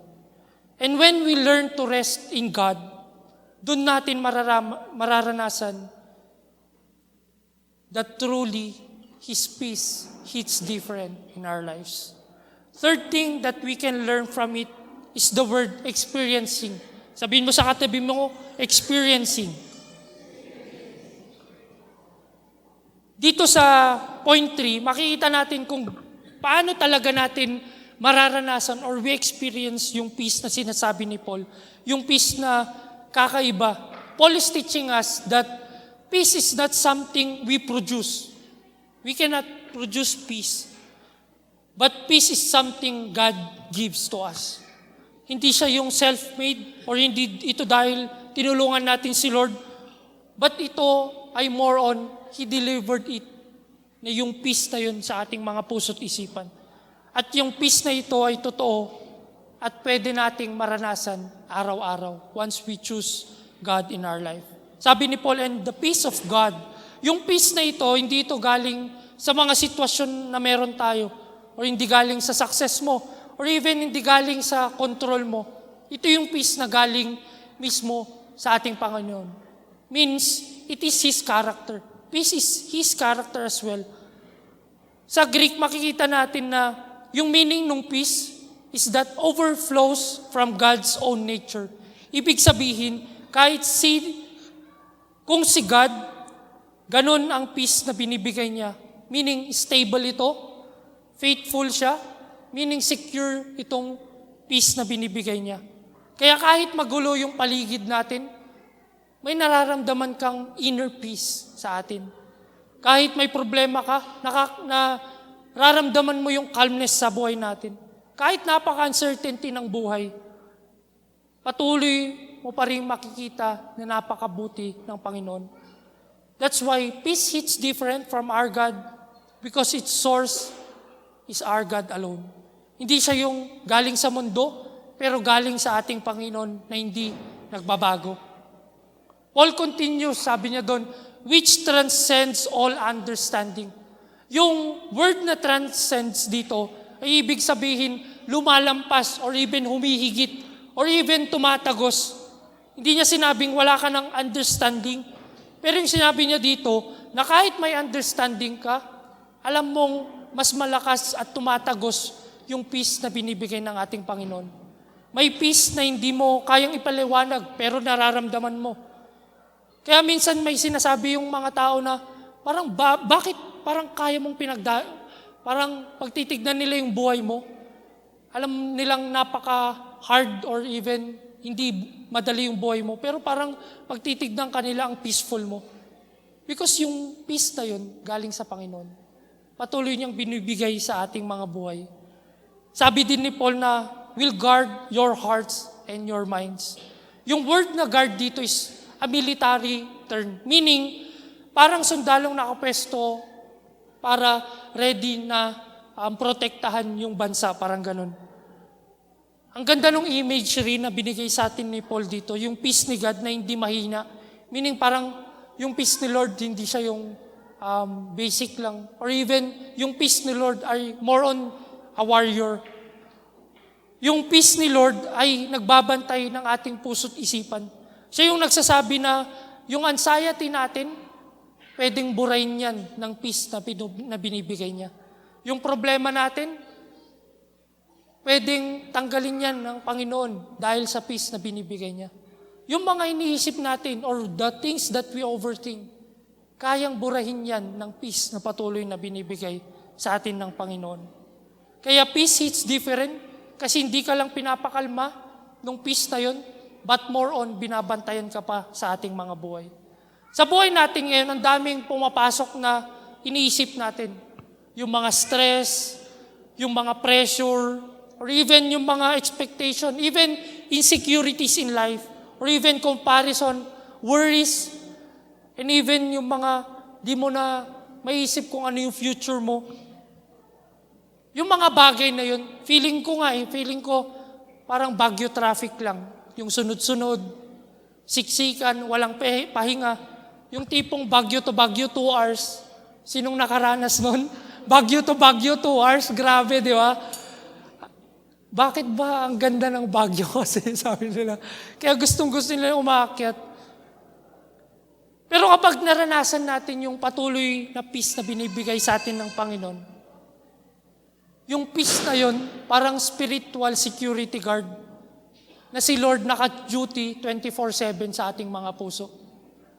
And when we learn to rest in God, doon natin mararanasan that truly His peace hits different in our lives. Third thing that we can learn from it is the word experiencing. Sabihin mo sa katabi mo, experiencing. Dito sa point 3, makikita natin kung paano talaga natin mararanasan or we experience yung peace na sinasabi ni Paul. Yung peace na kakaiba. Paul is teaching us that peace is not something we produce. We cannot produce peace. But peace is something God gives to us. Hindi siya yung self-made or hindi ito dahil tinulungan natin si Lord. But ito ay more on, He delivered it na yung peace na yun sa ating mga puso't isipan. At yung peace na ito ay totoo at pwede nating maranasan araw-araw once we choose God in our life. Sabi ni Paul, and the peace of God, yung peace na ito, hindi ito galing sa mga sitwasyon na meron tayo or hindi galing sa success mo or even hindi galing sa control mo. Ito yung peace na galing mismo sa ating Panginoon. Means, it is His character. Peace is His character as well. Sa Greek, makikita natin na yung meaning ng peace is that overflows from God's own nature. Ibig sabihin, kung si God, ganun ang peace na binibigay niya. Meaning, stable ito, faithful siya, meaning secure itong peace na binibigay niya. Kaya kahit magulo yung paligid natin, may nararamdaman kang inner peace sa atin. Kahit may problema ka, nararamdaman mo yung calmness sa buhay natin. Kahit napaka-uncertainty ng buhay, patuloy mo pa rin makikita na napakabuti ng Panginoon. That's why peace hits different from our God because its source is our God alone. Hindi siya yung galing sa mundo, pero galing sa ating Panginoon na hindi nagbabago. Paul continues, sabi niya doon, which transcends all understanding. Yung word na transcends dito, ay ibig sabihin, lumalampas or even humihigit or even tumatagos. Hindi niya sinabing wala ka ng understanding, pero yung sinabi niya dito, na kahit may understanding ka, alam mong mas malakas at tumatagos yung peace na binibigay ng ating Panginoon. May peace na hindi mo kayang ipaliwanag, pero nararamdaman mo. Kaya minsan may sinasabi yung mga tao na, parang bakit parang kaya mong parang pagtitignan nila yung buhay mo, alam nilang napaka-hard or even hindi madali yung buhay mo, pero parang pagtitignan kanila ang peaceful mo. Because yung peace na yun, galing sa Panginoon. Patuloy niyang binibigay sa ating mga buhay. Sabi din ni Paul na, will guard your hearts and your minds. Yung word na guard dito is a military term. Meaning, parang sundalong nakapwesto para ready na protektahan yung bansa, parang ganun. Ang ganda ng imagery na binigay sa atin ni Paul dito, yung peace ni God na hindi mahina. Meaning parang yung peace ni Lord, hindi siya yung basic lang. Or even, yung peace ni Lord ay more on a warrior. Yung peace ni Lord ay nagbabantay ng ating puso't isipan. Siya yung nagsasabi na yung anxiety natin, pwedeng burahin yan ng peace na binibigay niya. Yung problema natin, pwedeng tanggalin yan ng Panginoon dahil sa peace na binibigay niya. Yung mga iniisip natin or the things that we overthink, kayang burahin yan ng peace na patuloy na binibigay sa atin ng Panginoon. Kaya peace hits different kasi hindi ka lang pinapakalma ng peace na yun, but more on, binabantayan ka pa sa ating mga buhay. Sa buhay natin ngayon, ang daming pumapasok na iniisip natin. Yung mga stress, yung mga pressure, or even yung mga expectation, even insecurities in life, or even comparison, worries, and even yung mga di mo na maiisip kung ano yung future mo. Yung mga bagay na yun, feeling ko parang bagyo traffic lang. Yung sunod-sunod, siksikan, walang pahinga. Yung tipong bagyo to bagyo 2 hours. Sinong nakaranas nun? Bagyo to bagyo 2 hours, grabe, di ba? Bakit ba ang ganda ng bagyo? Kasi sabi nila, kaya gustong-gusto nila umaakyat. Pero kapag naranasan natin yung patuloy na peace na binibigay sa atin ng Panginoon, yung peace na yun, parang spiritual security guard na si Lord naka-duty 24/7 sa ating mga puso.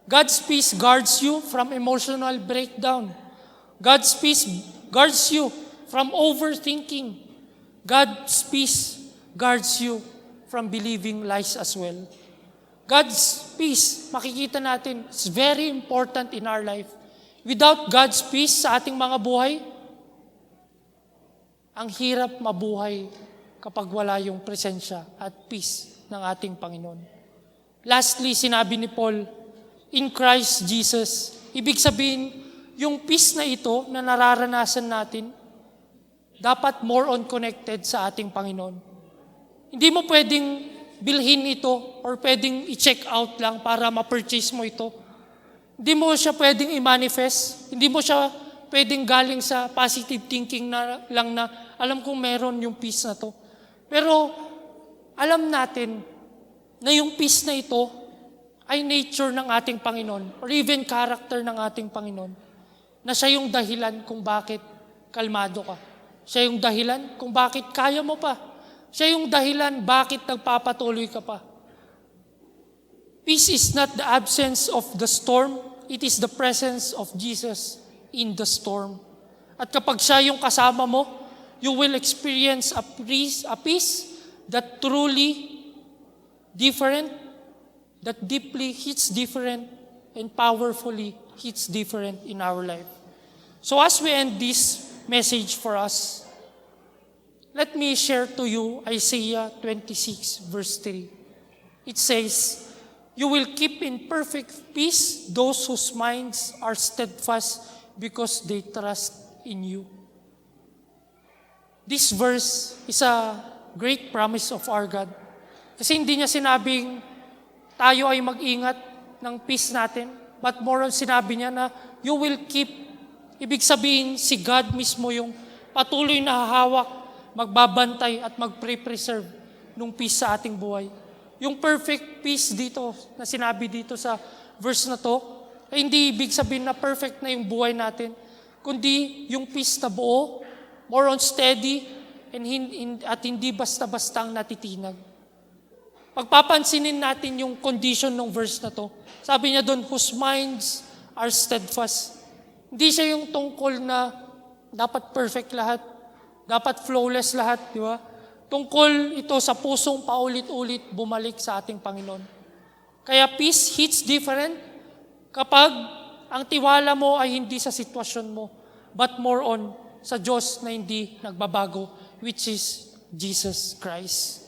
God's peace guards you from emotional breakdown. God's peace guards you from overthinking. God's peace guards you from believing lies as well. God's peace, makikita natin, is very important in our life. Without God's peace sa ating mga buhay, ang hirap mabuhay kapag wala yung presensya at peace ng ating Panginoon. Lastly, sinabi ni Paul, in Christ Jesus, ibig sabihin, yung peace na ito na nararanasan natin, dapat more on connected sa ating Panginoon. Hindi mo pwedeng bilhin ito or pwedeng i-check out lang para ma-purchase mo ito. Hindi mo siya pwedeng i-manifest. Hindi mo siya pwedeng galing sa positive thinking na lang na alam kong meron yung peace na to. Pero alam natin na yung peace na ito ay nature ng ating Panginoon or even character ng ating Panginoon na siya yung dahilan kung bakit kalmado ka. Siya yung dahilan kung bakit kaya mo pa. Siya yung dahilan bakit nagpapatuloy ka pa. Peace is not the absence of the storm, it is the presence of Jesus in the storm. At kapag siya yung kasama mo, you will experience a peace that truly different, that deeply hits different, and powerfully hits different in our life. So as we end this message for us, let me share to you Isaiah 26 verse 3. It says, you will keep in perfect peace those whose minds are steadfast because they trust in you. This verse is a great promise of our God. Kasi hindi niya sinabing tayo ay mag-ingat ng peace natin, but more on sinabi niya na you will keep. Ibig sabihin, si God mismo yung patuloy na hahawak, magbabantay at magpre-preserve nung peace sa ating buhay. Yung perfect peace dito, na sinabi dito sa verse na to, ay hindi ibig sabihin na perfect na yung buhay natin, kundi yung peace na buo, more on steady, at hindi basta-bastang natitinag. Pagpapansinin natin yung condition ng verse na to, sabi niya doon, whose minds are steadfast. Hindi siya yung tungkol na dapat perfect lahat, dapat flawless lahat, di ba? Tungkol ito sa pusong paulit-ulit bumalik sa ating Panginoon. Kaya peace hits different kapag ang tiwala mo ay hindi sa sitwasyon mo, but more on sa Diyos na hindi nagbabago, which is Jesus Christ.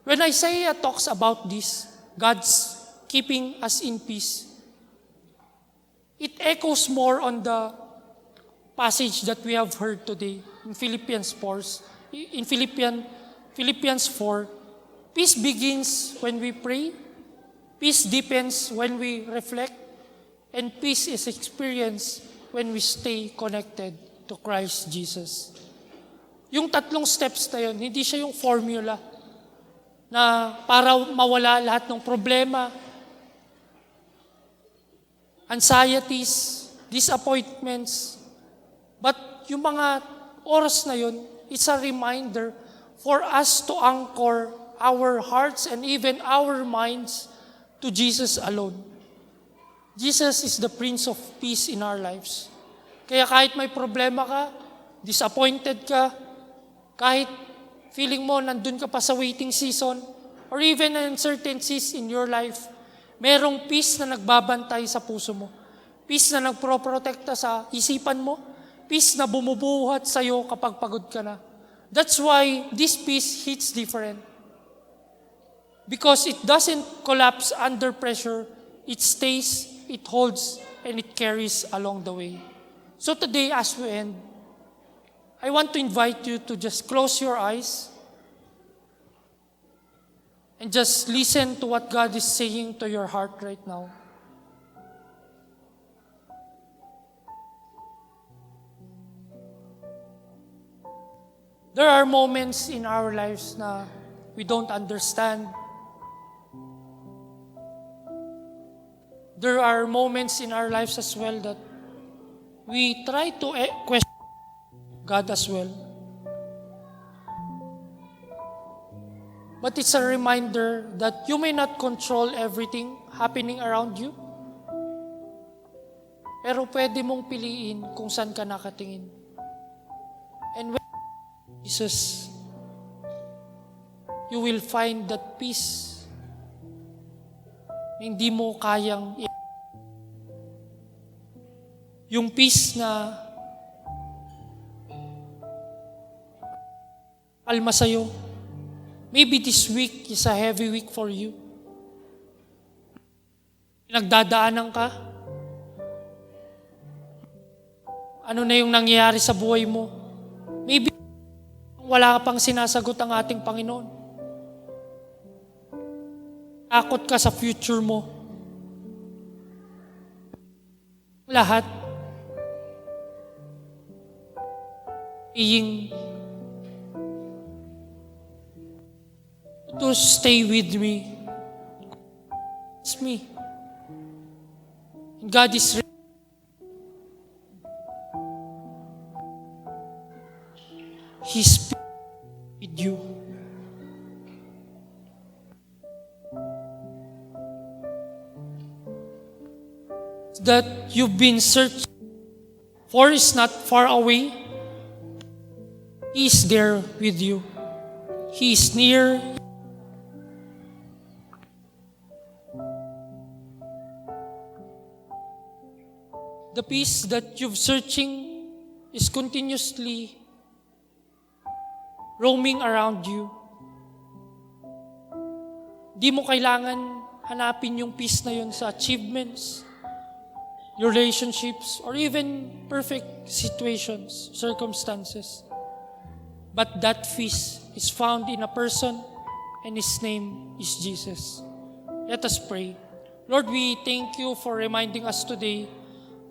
When Isaiah talks about this, God's keeping us in peace, it echoes more on the passage that we have heard today in Philippians 4. In Philippians 4, peace begins when we pray, peace deepens when we reflect, and peace is experienced when we stay connected to Christ Jesus. Yung tatlong steps na yun, hindi siya yung formula na para mawala lahat ng problema, anxieties, disappointments. But yung mga oras na yun, it's a reminder for us to anchor our hearts and even our minds to Jesus alone. Jesus is the Prince of Peace in our lives. Kaya kahit may problema ka, disappointed ka, kahit feeling mo nandun ka pa sa waiting season, or even uncertainties in your life, merong peace na nagbabantay sa puso mo. Peace na nagproprotekta sa isipan mo. Peace na bumubuhat sa'yo kapag pagod ka na. That's why this peace hits different. Because it doesn't collapse under pressure, it stays, it holds, and it carries along the way. So today, as we end, I want to invite you to just close your eyes and just listen to what God is saying to your heart right now. There are moments in our lives na we don't understand. There are moments in our lives as well that we try to question God as well. But it's a reminder that you may not control everything happening around you. Pero pwede mong piliin kung saan ka nakatingin. And when Jesus, you will find that peace na hindi mo kayang yung peace na kalma sa'yo. Maybe this week is a heavy week for you. Nagdadaanan ka. Ano na yung nangyayari sa buhay mo? Maybe wala ka pang sinasagot ang ating Panginoon. Takot ka sa future mo. Lahat. Being to stay with me. It's me. And God is ready. He's with you. That you've been searching for is not far away. He is there with you. He is near. The peace that you've searching is continuously roaming around you. Di mo kailangan hanapin yung peace na yun sa achievements, your relationships, or even perfect situations, circumstances. But that peace is found in a person, and His name is Jesus. Let us pray. Lord, we thank you for reminding us today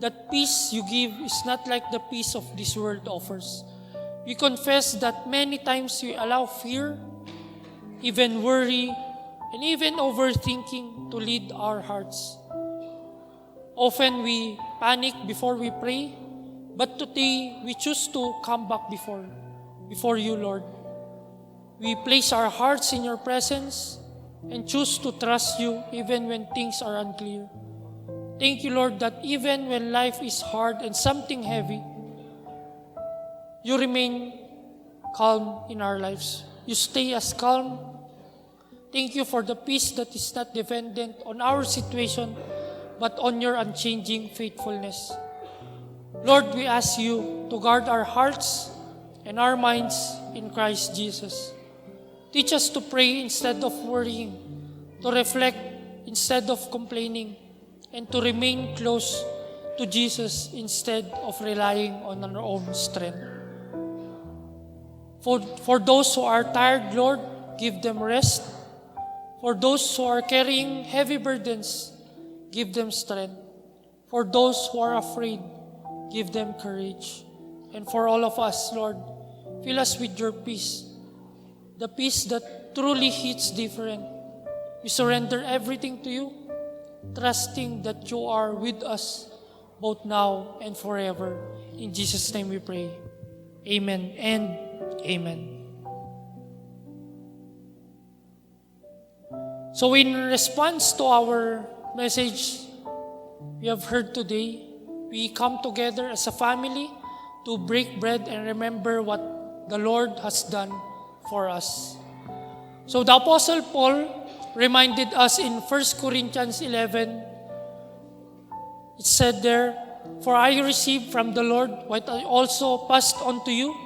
that peace you give is not like the peace of this world offers. We confess that many times we allow fear, even worry, and even overthinking to lead our hearts. Often we panic before we pray, but today we choose to come back before you, Lord. We place our hearts in your presence and choose to trust you even when things are unclear. Thank you, Lord, that even when life is hard and something heavy, you remain calm in our lives. You stay as calm. Thank you for the peace that is not dependent on our situation, but on your unchanging faithfulness. Lord, we ask you to guard our hearts and our minds in Christ Jesus. Teach us to pray instead of worrying, to reflect instead of complaining, and to remain close to Jesus instead of relying on our own strength. For those who are tired, Lord, give them rest. For those who are carrying heavy burdens, give them strength. For those who are afraid, give them courage. And for all of us, Lord, fill us with your peace, the peace that truly hits different. We surrender everything to you, trusting that you are with us both now and forever. In Jesus' name we pray. Amen and amen. So in response to our message we have heard today, we come together as a family to break bread and remember what the Lord has done for us. So the Apostle Paul reminded us in 1 Corinthians 11, it said there, "For I received from the Lord what I also passed on to you.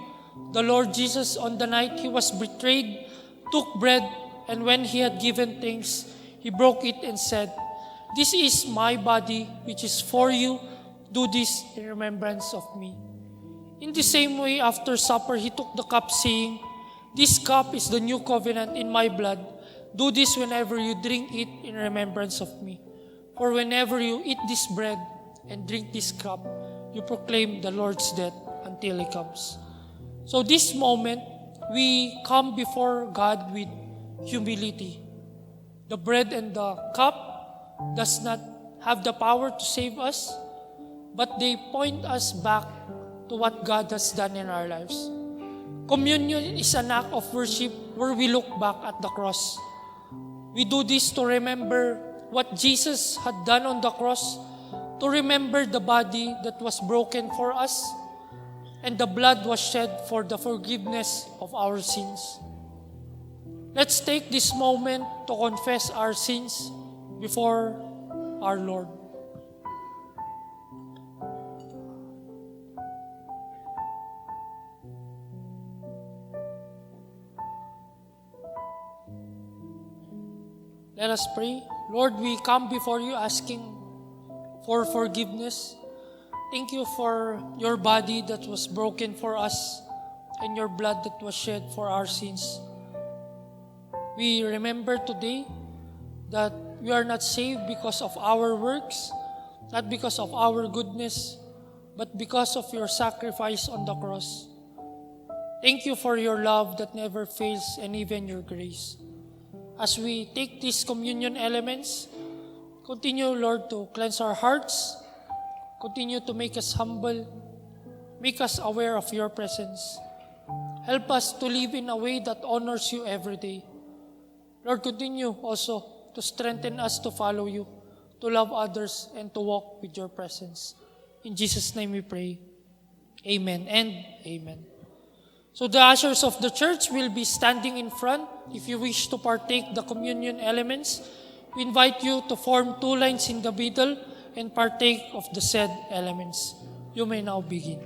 The Lord Jesus, on the night he was betrayed, took bread, and when he had given thanks, he broke it and said, 'This is my body, which is for you. Do this in remembrance of me.' In the same way, after supper, he took the cup, saying, 'This cup is the new covenant in my blood. Do this whenever you drink it in remembrance of me. For whenever you eat this bread and drink this cup, you proclaim the Lord's death until he comes.'" So this moment, we come before God with humility. The bread and the cup does not have the power to save us, but they point us back to what God has done in our lives. Communion is an act of worship where we look back at the cross. We do this to remember what Jesus had done on the cross, to remember the body that was broken for us, and the blood was shed for the forgiveness of our sins. Let's take this moment to confess our sins before our Lord. Let us pray. Lord, we come before you asking for forgiveness. Thank you for your body that was broken for us and your blood that was shed for our sins. We remember today that we are not saved because of our works, not because of our goodness, but because of your sacrifice on the cross. Thank you for your love that never fails and even your grace. As we take these communion elements, continue, Lord, to cleanse our hearts. Continue to make us humble. Make us aware of your presence. Help us to live in a way that honors you every day. Lord, continue also to strengthen us to follow you, to love others, and to walk with your presence. In Jesus' name we pray. Amen and amen. So the ushers of the church will be standing in front. If you wish to partake the communion elements, we invite you to form two lines in the middle and partake of the said elements. You may now begin.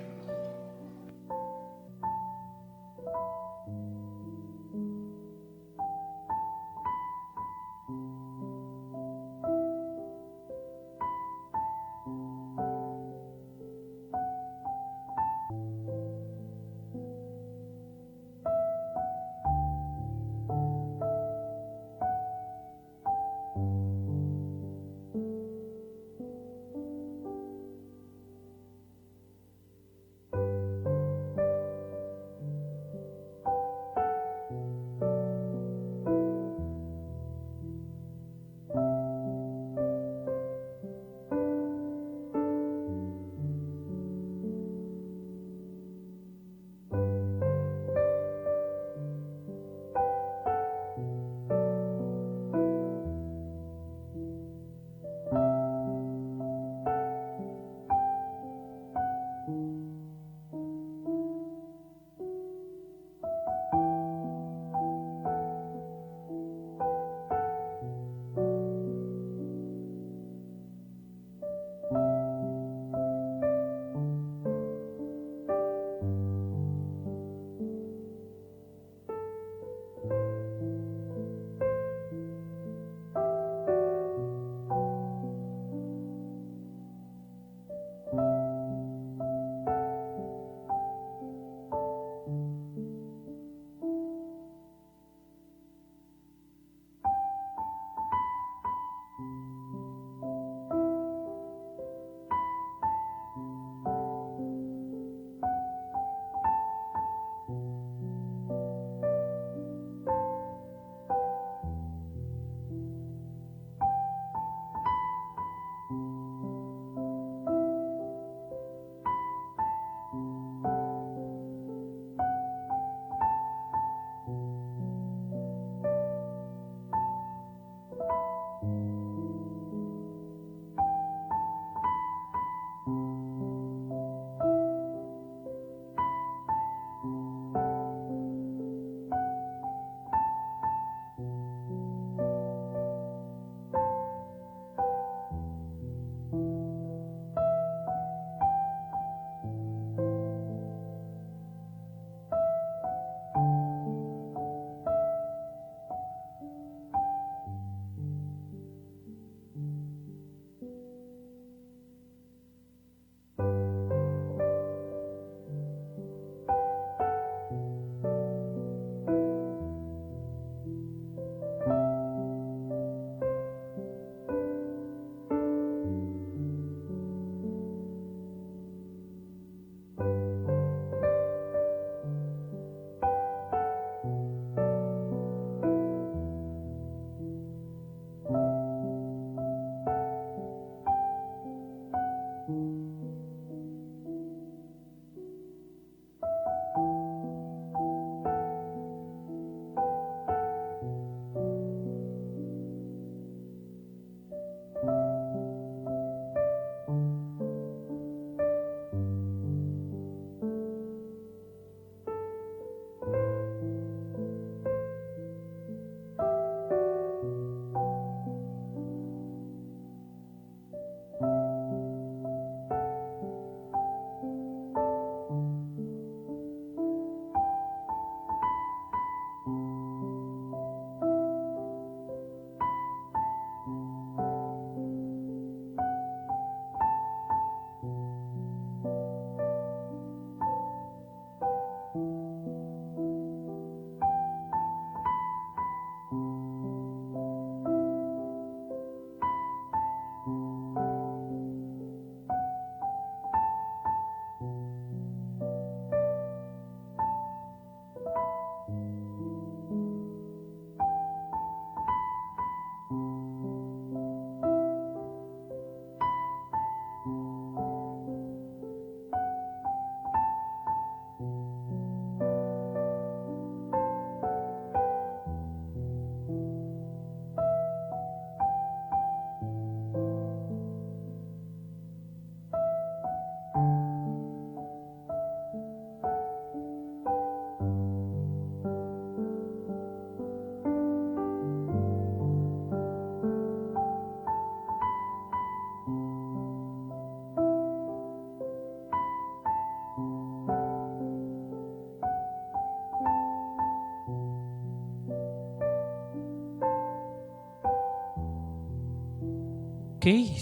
Okay.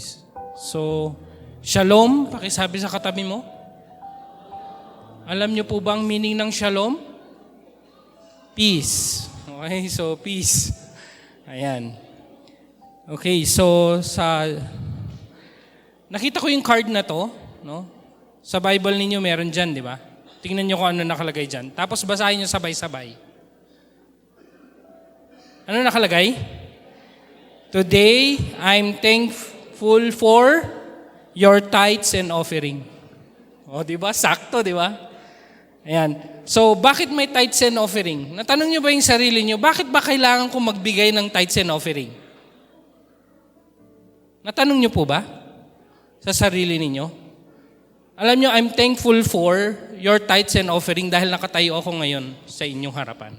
So, shalom, pakisabi sa katabi mo. Alam niyo po ba ang meaning ng shalom? Peace. Okay, so peace. Ayan. Okay, so nakita ko yung card na to, no? Sa Bible ninyo meron dyan, di ba? Tingnan niyo kung ano nakalagay dyan. Tapos basahin niyo sabay-sabay. Ano nakalagay? Today, I'm thankful for your tithes and offering. O, di ba? Sakto, di ba? Ayan. So, bakit may tithes and offering? Natanong niyo ba yung sarili niyo, bakit ba kailangan kong magbigay ng tithes and offering? Natanong niyo po ba? Sa sarili ninyo? Alam niyo, I'm thankful for your tithes and offering dahil nakatayo ako ngayon sa inyong harapan.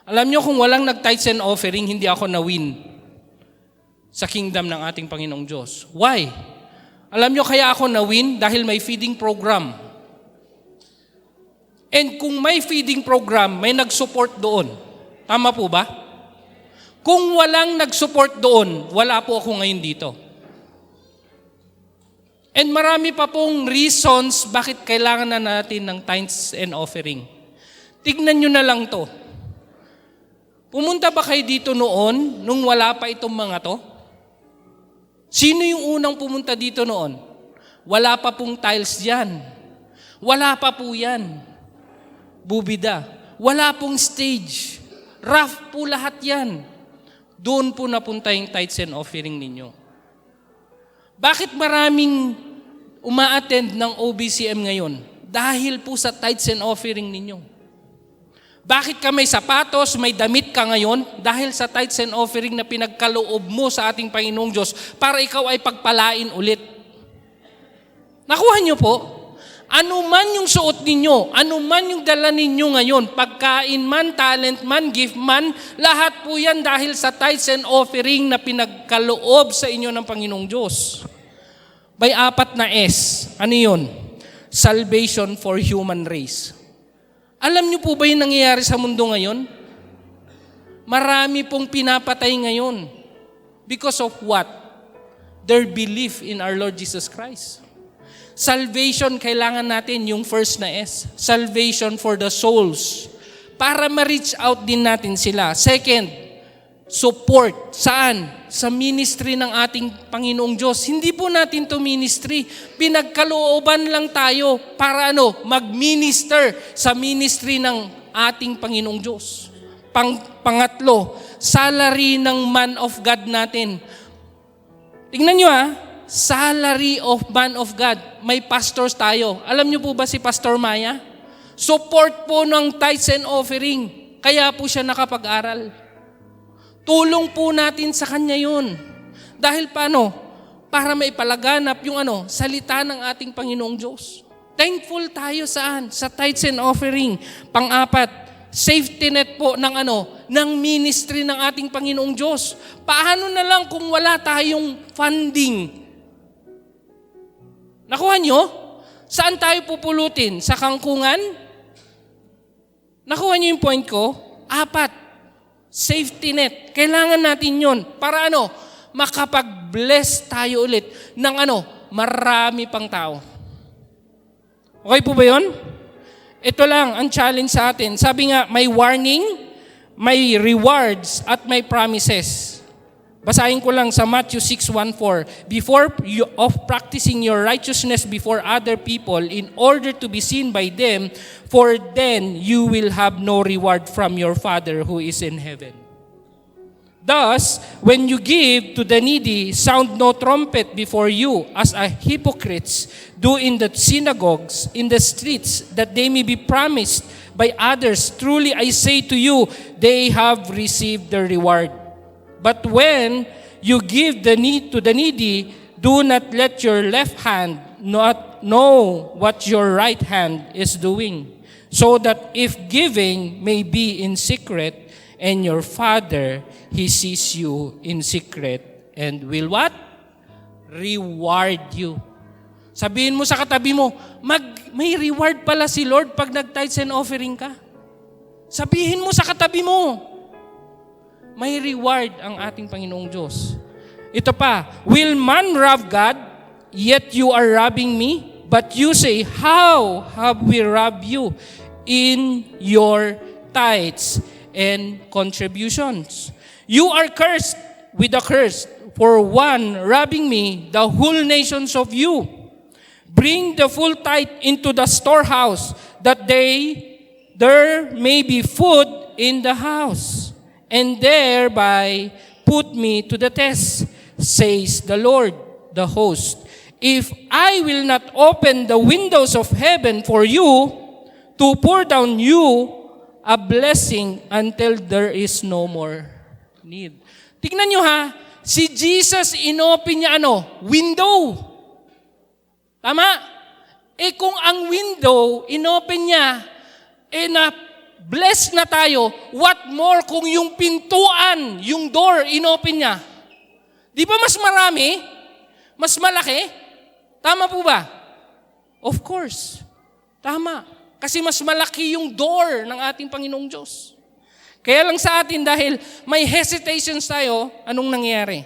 Alam niyo, kung walang nag-tithes and offering, hindi ako na-win sa kingdom ng ating Panginoong Diyos. Why? Alam niyo, kaya ako na-win dahil may feeding program. And kung may feeding program, may nag-support doon. Tama po ba? Kung walang nag-support doon, wala po ako ngayon dito. And marami pa pong reasons bakit kailangan na natin ng tithes and offering. Tignan nyo na lang to. Pumunta ba kayo dito noon nung wala pa itong mga to? Sino yung unang pumunta dito noon? Wala pa pong tiles yan. Wala pa po yan. Bubida. Wala pong stage. Rough po lahat yan. Doon po napunta yung tithes and offering ninyo. Bakit maraming uma-attend ng OBCM ngayon? Dahil po sa tithes and offering ninyo. Bakit ka may sapatos, may damit ka ngayon? Dahil sa tithes and offering na pinagkaloob mo sa ating Panginoong Diyos para ikaw ay pagpalain ulit. Nakuha niyo po? Ano man yung suot ninyo, ano man yung dala ninyo ngayon, pagkain man, talent man, gift man, lahat po yan dahil sa tithes and offering na pinagkaloob sa inyo ng Panginoong Diyos. By 4 na S. Ano yun? Salvation for human race. Alam niyo po ba yung nangyayari sa mundo ngayon? Marami pong pinapatay ngayon. Because of what? Their belief in our Lord Jesus Christ. Salvation, kailangan natin yung first na S. Salvation for the souls. Para ma-reach out din natin sila. Second, support. Saan? Sa ministry ng ating Panginoong Diyos. Hindi po natin to ministry. Pinagkalooban lang tayo para mag-minister sa ministry ng ating Panginoong Diyos. Pangatlo, salary ng man of God natin. Tingnan nyo salary of man of God. May pastors tayo. Alam niyo po ba si Pastor Maya? Support po ng tithes and offering. Kaya po siya nakapag-aral. Tulong po natin sa kanya yun. Dahil paano? Para maipalaganap yung salita ng ating Panginoong Diyos. Thankful tayo saan? Sa tithes and offering. Pang-apat, safety net po ng ministry ng ating Panginoong Diyos. Paano na lang kung wala tayong funding? Nakuha nyo? Saan tayo pupulutin? Sa kangkungan? Nakuha nyo yung point ko? 4, safety net. Kailangan natin yun. Para makapag-bless tayo ulit ng marami pang tao. Okay po ba yun? Ito lang ang challenge sa atin. Sabi nga, may warning, may rewards, at may promises. Basahin ko lang sa Matthew 6:1-4. Before of practicing your righteousness before other people in order to be seen by them, for then you will have no reward from your Father who is in heaven. Thus, when you give to the needy, sound no trumpet before you, as hypocrites do in the synagogues, in the streets, that they may be promised by others. Truly I say to you, they have received their reward. But when you give to the needy, do not let your left hand not know what your right hand is doing, so that if giving may be in secret, and your Father, He sees you in secret, and will what? Reward you. Sabihin mo sa katabi mo, may reward pala si Lord pag nag-tithes and offering ka. Sabihin mo sa katabi mo, may reward ang ating Panginoong Diyos. Ito pa, will man rob God, yet you are robbing me? But you say, how have we robbed you? In your tithes and contributions. You are cursed with a curse, for one robbing me, the whole nations of you. Bring the full tithe into the storehouse, that there may be food in the house, and thereby put me to the test, says the Lord, the host. If I will not open the windows of heaven for you, to pour down you a blessing until there is no more need. Tignan nyo ha, si Jesus inopen niya window. Tama? Kung ang window, inopen niya, na blessed na tayo, what more kung yung pintuan, yung door, inopen niya? Di ba mas marami? Mas malaki? Tama po ba? Of course. Tama. Kasi mas malaki yung door ng ating Panginoong Diyos. Kaya lang sa atin dahil may hesitations tayo, anong nangyayari?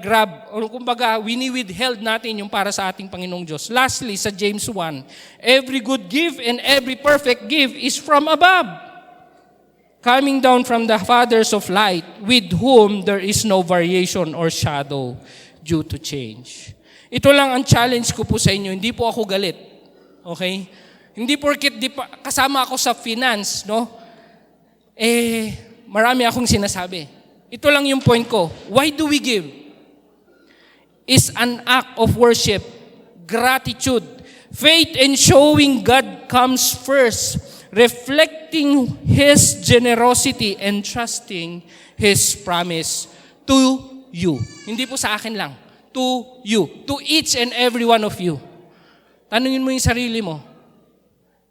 Grab. O kumbaga, withheld natin yung para sa ating Panginoong Diyos. Lastly, sa James 1, every good gift and every perfect gift is from above, coming down from the fathers of light, with whom there is no variation or shadow due to change. Ito lang ang challenge ko po sa inyo. Hindi po ako galit. Okay? Hindi porket kasama ako sa finance, no? Marami akong sinasabi. Ito lang yung point ko. Why do we give? Is an act of worship, gratitude, faith in showing God comes first, reflecting His generosity and trusting His promise to you. Hindi po sa akin lang. To you. To each and every one of you. Tanungin mo yung sarili mo.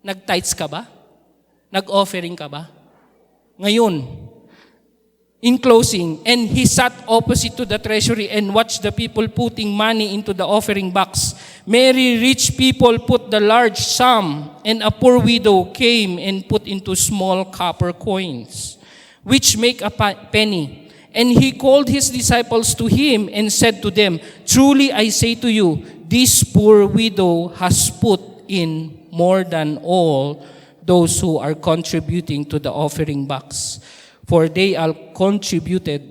Nag-tithes ka ba? Nag-offering ka ba? Ngayon, in closing, and he sat opposite to the treasury and watched the people putting money into the offering box. Many rich people put the large sum, and a poor widow came and put into small copper coins, which make a penny. And he called his disciples to him and said to them, truly I say to you, this poor widow has put in more than all those who are contributing to the offering box. For they all contributed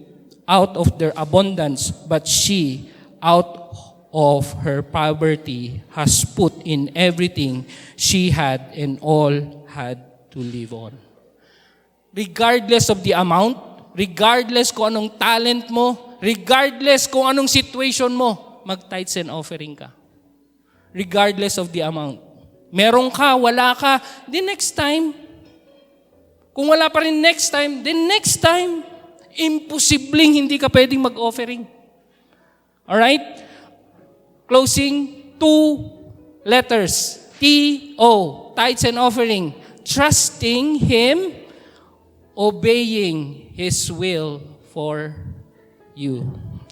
out of their abundance, but she, out of her poverty, has put in everything she had and all had to live on. Regardless of the amount, regardless kung anong talent mo, regardless kung anong situation mo, mag-tithes and offering ka. Regardless of the amount. Meron ka, wala ka, the next time. Kung wala pa rin next time, then next time, imposibleng hindi ka pwedeng mag-offering. Alright? Closing, 2 letters. T-O, tithes and offering. Trusting Him, obeying His will for you.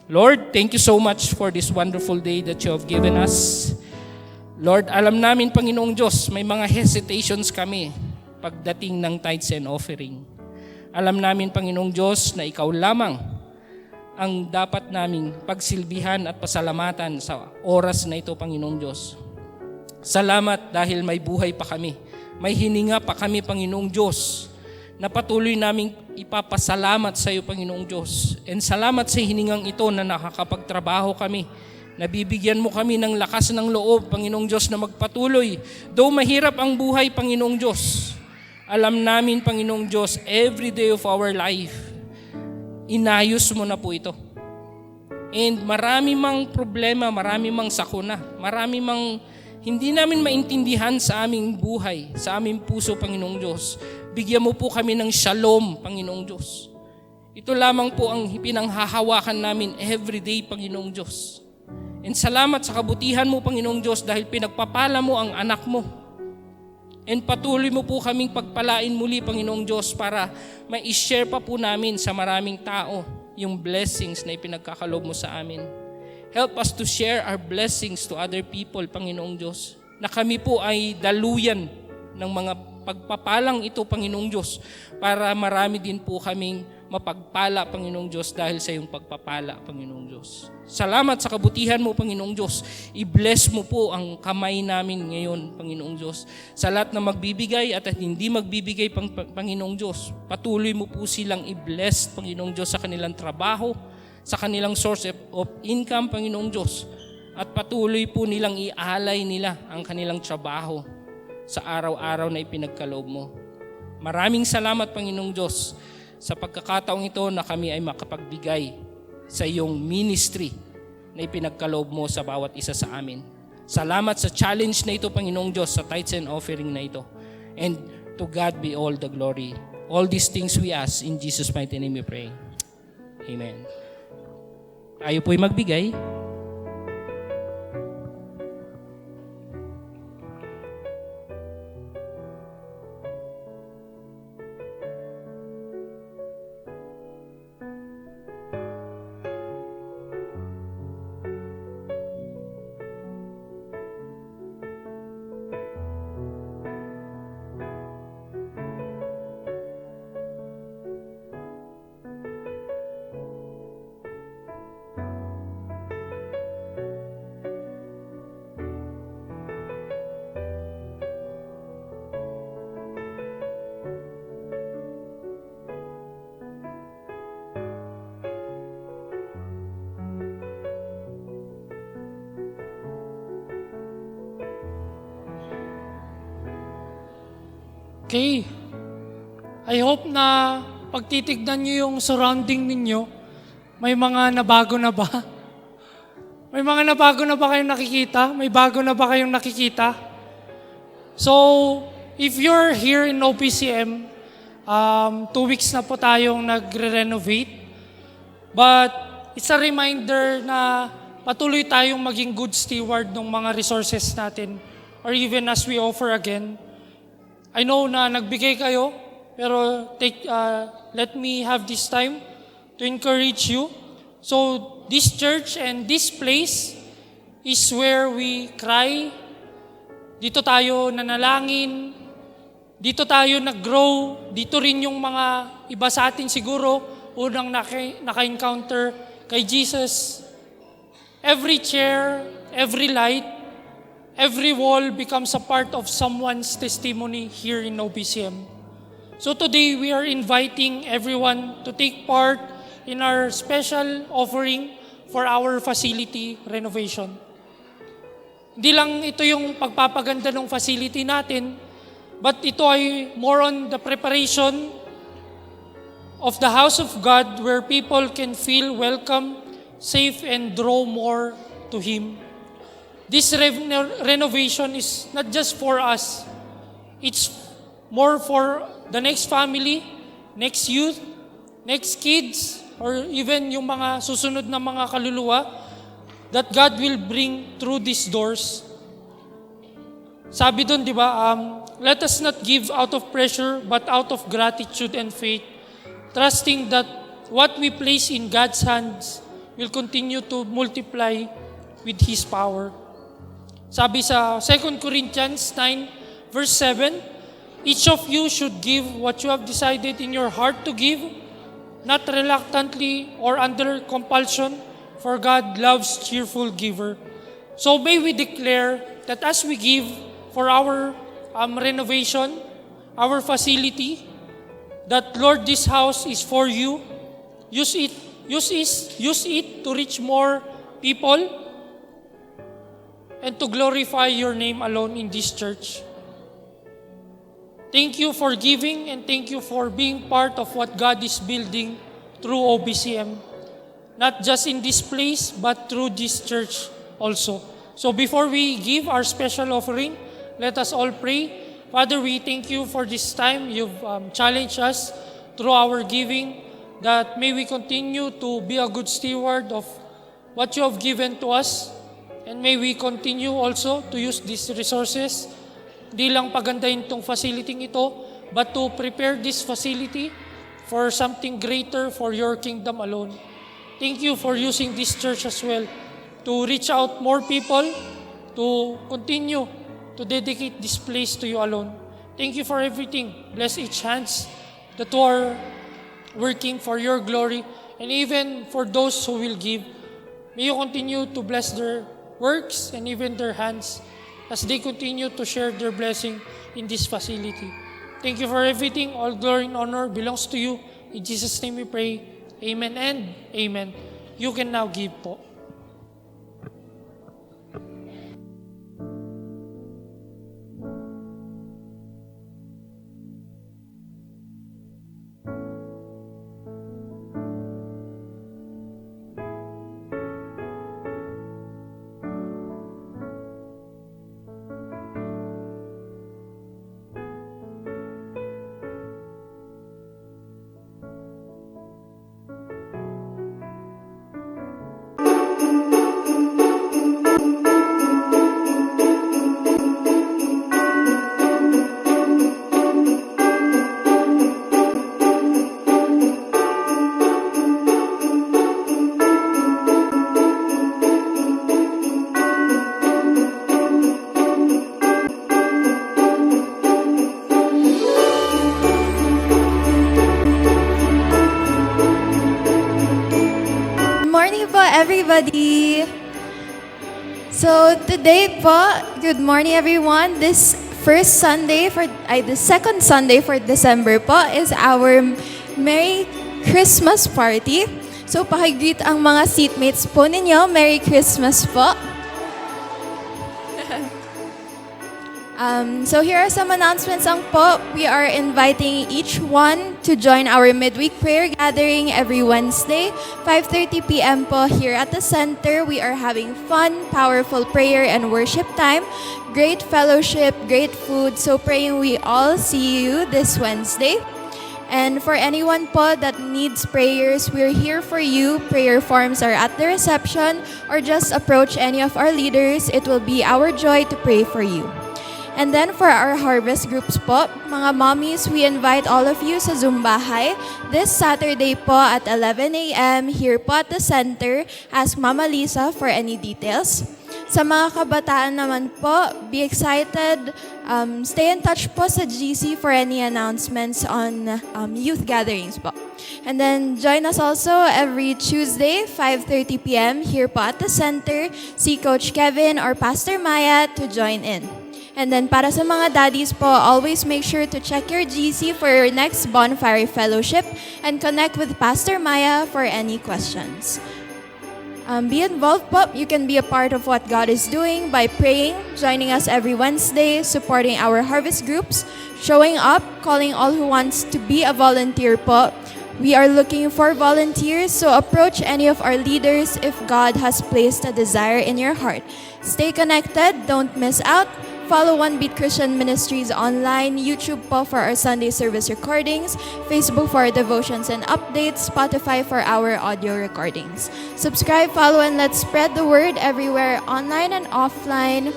Lord, thank you so much for this wonderful day that you have given us. Lord, alam namin, Panginoong Diyos, may mga hesitations kami pagdating ng tithes and offering. Alam namin, Panginoong Diyos, na Ikaw lamang ang dapat naming pagsilbihan at pasalamatan sa oras na ito, Panginoong Diyos. Salamat dahil may buhay pa kami. May hininga pa kami, Panginoong Diyos, na patuloy naming ipapasalamat sa iyo, Panginoong Diyos. And salamat sa hiningang ito na nakakapagtrabaho kami. Nabibigyan mo kami ng lakas ng loob, Panginoong Diyos, na magpatuloy. Though mahirap ang buhay, Panginoong Diyos, alam namin, Panginoong Diyos, every day of our life, inayos mo na po ito. And marami mang problema, marami mang sakuna, marami mang hindi namin maintindihan sa aming buhay, sa aming puso, Panginoong Diyos. Bigyan mo po kami ng shalom, Panginoong Diyos. Ito lamang po ang pinanghahawakan namin every day, Panginoong Diyos. And salamat sa kabutihan mo, Panginoong Diyos, dahil pinagpapala mo ang anak mo. And patuloy mo po kaming pagpalain muli, Panginoong Diyos, para ma-share pa po namin sa maraming tao yung blessings na ipinagkakaloob mo sa amin. Help us to share our blessings to other people, Panginoong Diyos, na kami po ay daluyan ng mga pagpapalang ito, Panginoong Diyos, para marami din po kaming mapagpala, Panginoong Diyos, dahil sa iyong pagpapala, Panginoong Diyos. Salamat sa kabutihan mo, Panginoong Diyos. I-bless mo po ang kamay namin ngayon, Panginoong Diyos. Sa lahat na magbibigay at hindi magbibigay, Panginoong Diyos, patuloy mo po silang i-bless, Panginoong Diyos, sa kanilang trabaho, sa kanilang source of income, Panginoong Diyos. At patuloy po nilang ialay nila ang kanilang trabaho sa araw-araw na ipinagkaloob mo. Maraming salamat, Panginoong Diyos, sa pagkakataong ito na kami ay makapagbigay sa iyong ministry na ipinagkaloob mo sa bawat isa sa amin. Salamat sa challenge na ito, Panginoong Diyos, sa tithes and offering na ito. And to God be all the glory. All these things we ask, in Jesus' mighty name we pray. Amen. Tayo po'y magbigay. Okay. I hope na pagtitignan nyo yung surrounding ninyo, may mga nabago na ba? May mga nabago na ba kayong nakikita? May bago na ba kayong nakikita? So, if you're here in OPCM, 2 weeks na po tayong nagre-renovate. But it's a reminder na patuloy tayong maging good steward ng mga resources natin, or even as we offer again. I know na nagbigay kayo, pero let me have this time to encourage you. So this church and this place is where we cry. Dito tayo nanalangin. Dito tayo nag-grow. Dito rin yung mga iba sa atin siguro unang naka-encounter kay Jesus. Every chair, every light, every wall becomes a part of someone's testimony here in OPCM. So today, we are inviting everyone to take part in our special offering for our facility renovation. Hindi lang ito yung pagpapaganda ng facility natin, but ito ay more on the preparation of the house of God where people can feel welcome, safe, and draw more to Him. This renovation is not just for us. It's more for the next family, next youth, next kids, or even yung mga susunod na mga kaluluwa that God will bring through these doors. Sabi doon, di ba, let us not give out of pressure, but out of gratitude and faith, trusting that what we place in God's hands will continue to multiply with His power. Sabi sa 2 Corinthians 9, verse 7, each of you should give what you have decided in your heart to give, not reluctantly or under compulsion, for God loves cheerful giver. So may we declare that as we give for our renovation, our facility, that Lord, this house is for you. Use it to reach more people and to glorify your name alone in this church. Thank you for giving and thank you for being part of what God is building through OBCM. Not just in this place, but through this church also. So before we give our special offering, let us all pray. Father, we thank you for this time. You've challenged us through our giving, that may we continue to be a good steward of what you have given to us. And may we continue also to use these resources, di lang pagandahin itong facility ito, but to prepare this facility for something greater for your kingdom alone. Thank you for using this church as well to reach out more people, to continue to dedicate this place to you alone. Thank you for everything. Bless each hands that are working for your glory, and even for those who will give. May you continue to bless their works and even their hands as they continue to share their blessing in this facility. Thank you for everything. All glory and honor belongs to you. In Jesus' name we pray. Amen and amen. You can now give po. Good morning po, everybody. So today po, good morning everyone. This the second Sunday for December po is our Merry Christmas party. So pakigreet ang mga seatmates po ninyo. Merry Christmas po. So here are some announcements po. We are inviting each one to join our midweek prayer gathering every Wednesday, 5:30 p.m. po here at the center. We are having fun, powerful prayer and worship time, great fellowship, great food. So praying we all see you this Wednesday. And for anyone po that needs prayers, we're here for you. Prayer forms are at the reception or just approach any of our leaders. It will be our joy to pray for you. And then for our harvest groups po, mga mommies, we invite all of you sa Zumbahay this Saturday po at 11 a.m. here po at the center. Ask Mama Lisa for any details. Sa mga kabataan naman po, be excited. Stay in touch po sa GC for any announcements on youth gatherings po. And then join us also every Tuesday, 5:30 p.m. here po at the center. See Coach Kevin or Pastor Maya to join in. And then para sa mga daddies po, always make sure to check your GC for your next bonfire fellowship and connect with Pastor Maya for any questions. Be involved po. You can be a part of what God is doing by praying, joining us every Wednesday, supporting our harvest groups, showing up, calling all who wants to be a volunteer po. We are looking for volunteers, so approach any of our leaders if God has placed a desire in your heart. Stay connected, don't miss out. Follow One Beat Christian Ministries online, YouTube po for our Sunday service recordings, Facebook for our devotions and updates, Spotify for our audio recordings. Subscribe, follow, and let's spread the word everywhere, online and offline.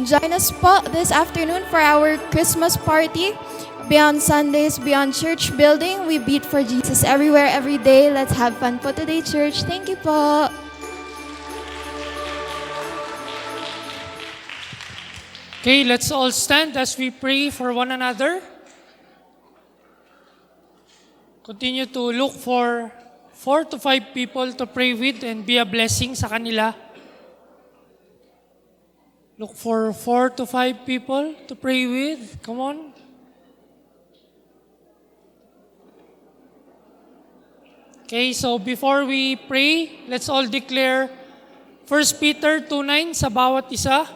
Join us po this afternoon for our Christmas party. Beyond Sundays, beyond church building, we beat for Jesus everywhere, every day. Let's have fun po today, church. Thank you po. Okay, let's all stand as we pray for one another. Continue to look for 4 to 5 people to pray with and be a blessing sa kanila. Look for 4 to 5 people to pray with. Come on. Okay, so before we pray, let's all declare 1 Peter 2:9 sa bawat isa.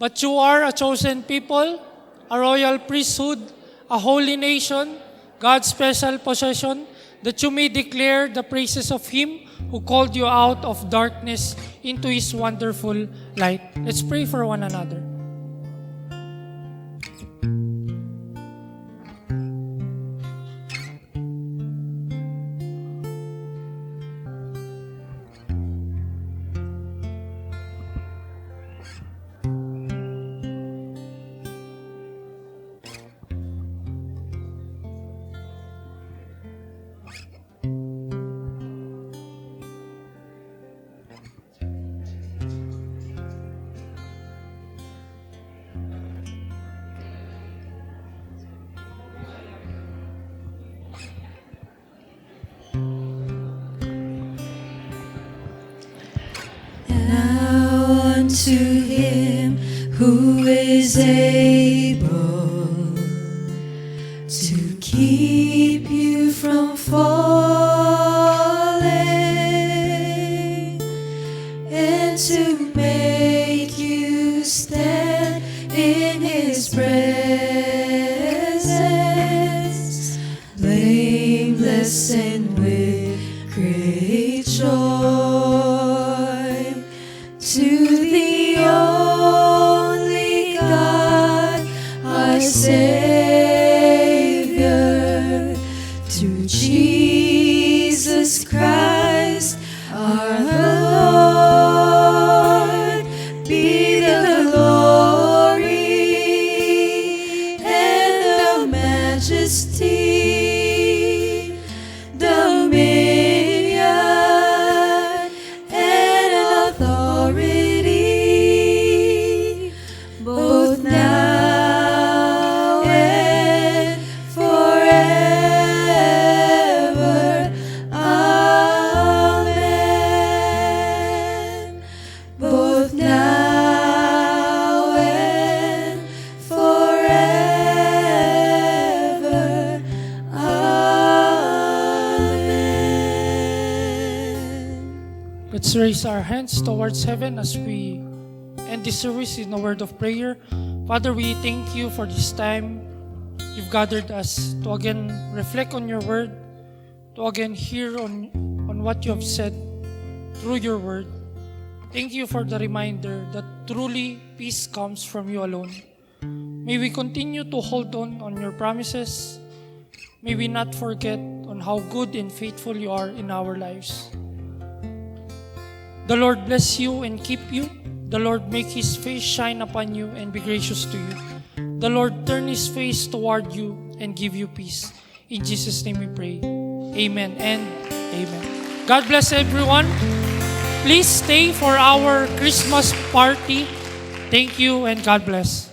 But you are a chosen people, a royal priesthood, a holy nation, God's special possession, that you may declare the praises of Him who called you out of darkness into His wonderful light. Let's pray for one another. unto him who is able to keep you from falling and to make you stand in his presence, blameless and with great joy. To the only God, our Savior, to Jesus Christ, our Lord, be the glory and the majesty, dominion, and authority, both now and forever. Amen. Both now and forever. Amen. Let's raise our hands towards heaven as we end this service in a word of prayer. Father, we thank you for this time you've gathered us to again reflect on your word, to again hear on what you have said through your word. Thank you for the reminder that truly peace comes from you alone. May we continue to hold on your promises. May we not forget on how good and faithful you are in our lives. The Lord bless you and keep you. The Lord make his face shine upon you and be gracious to you. The Lord turn his face toward you and give you peace. In Jesus' name we pray. Amen and amen. God bless everyone. Please stay for our Christmas party. Thank you and God bless.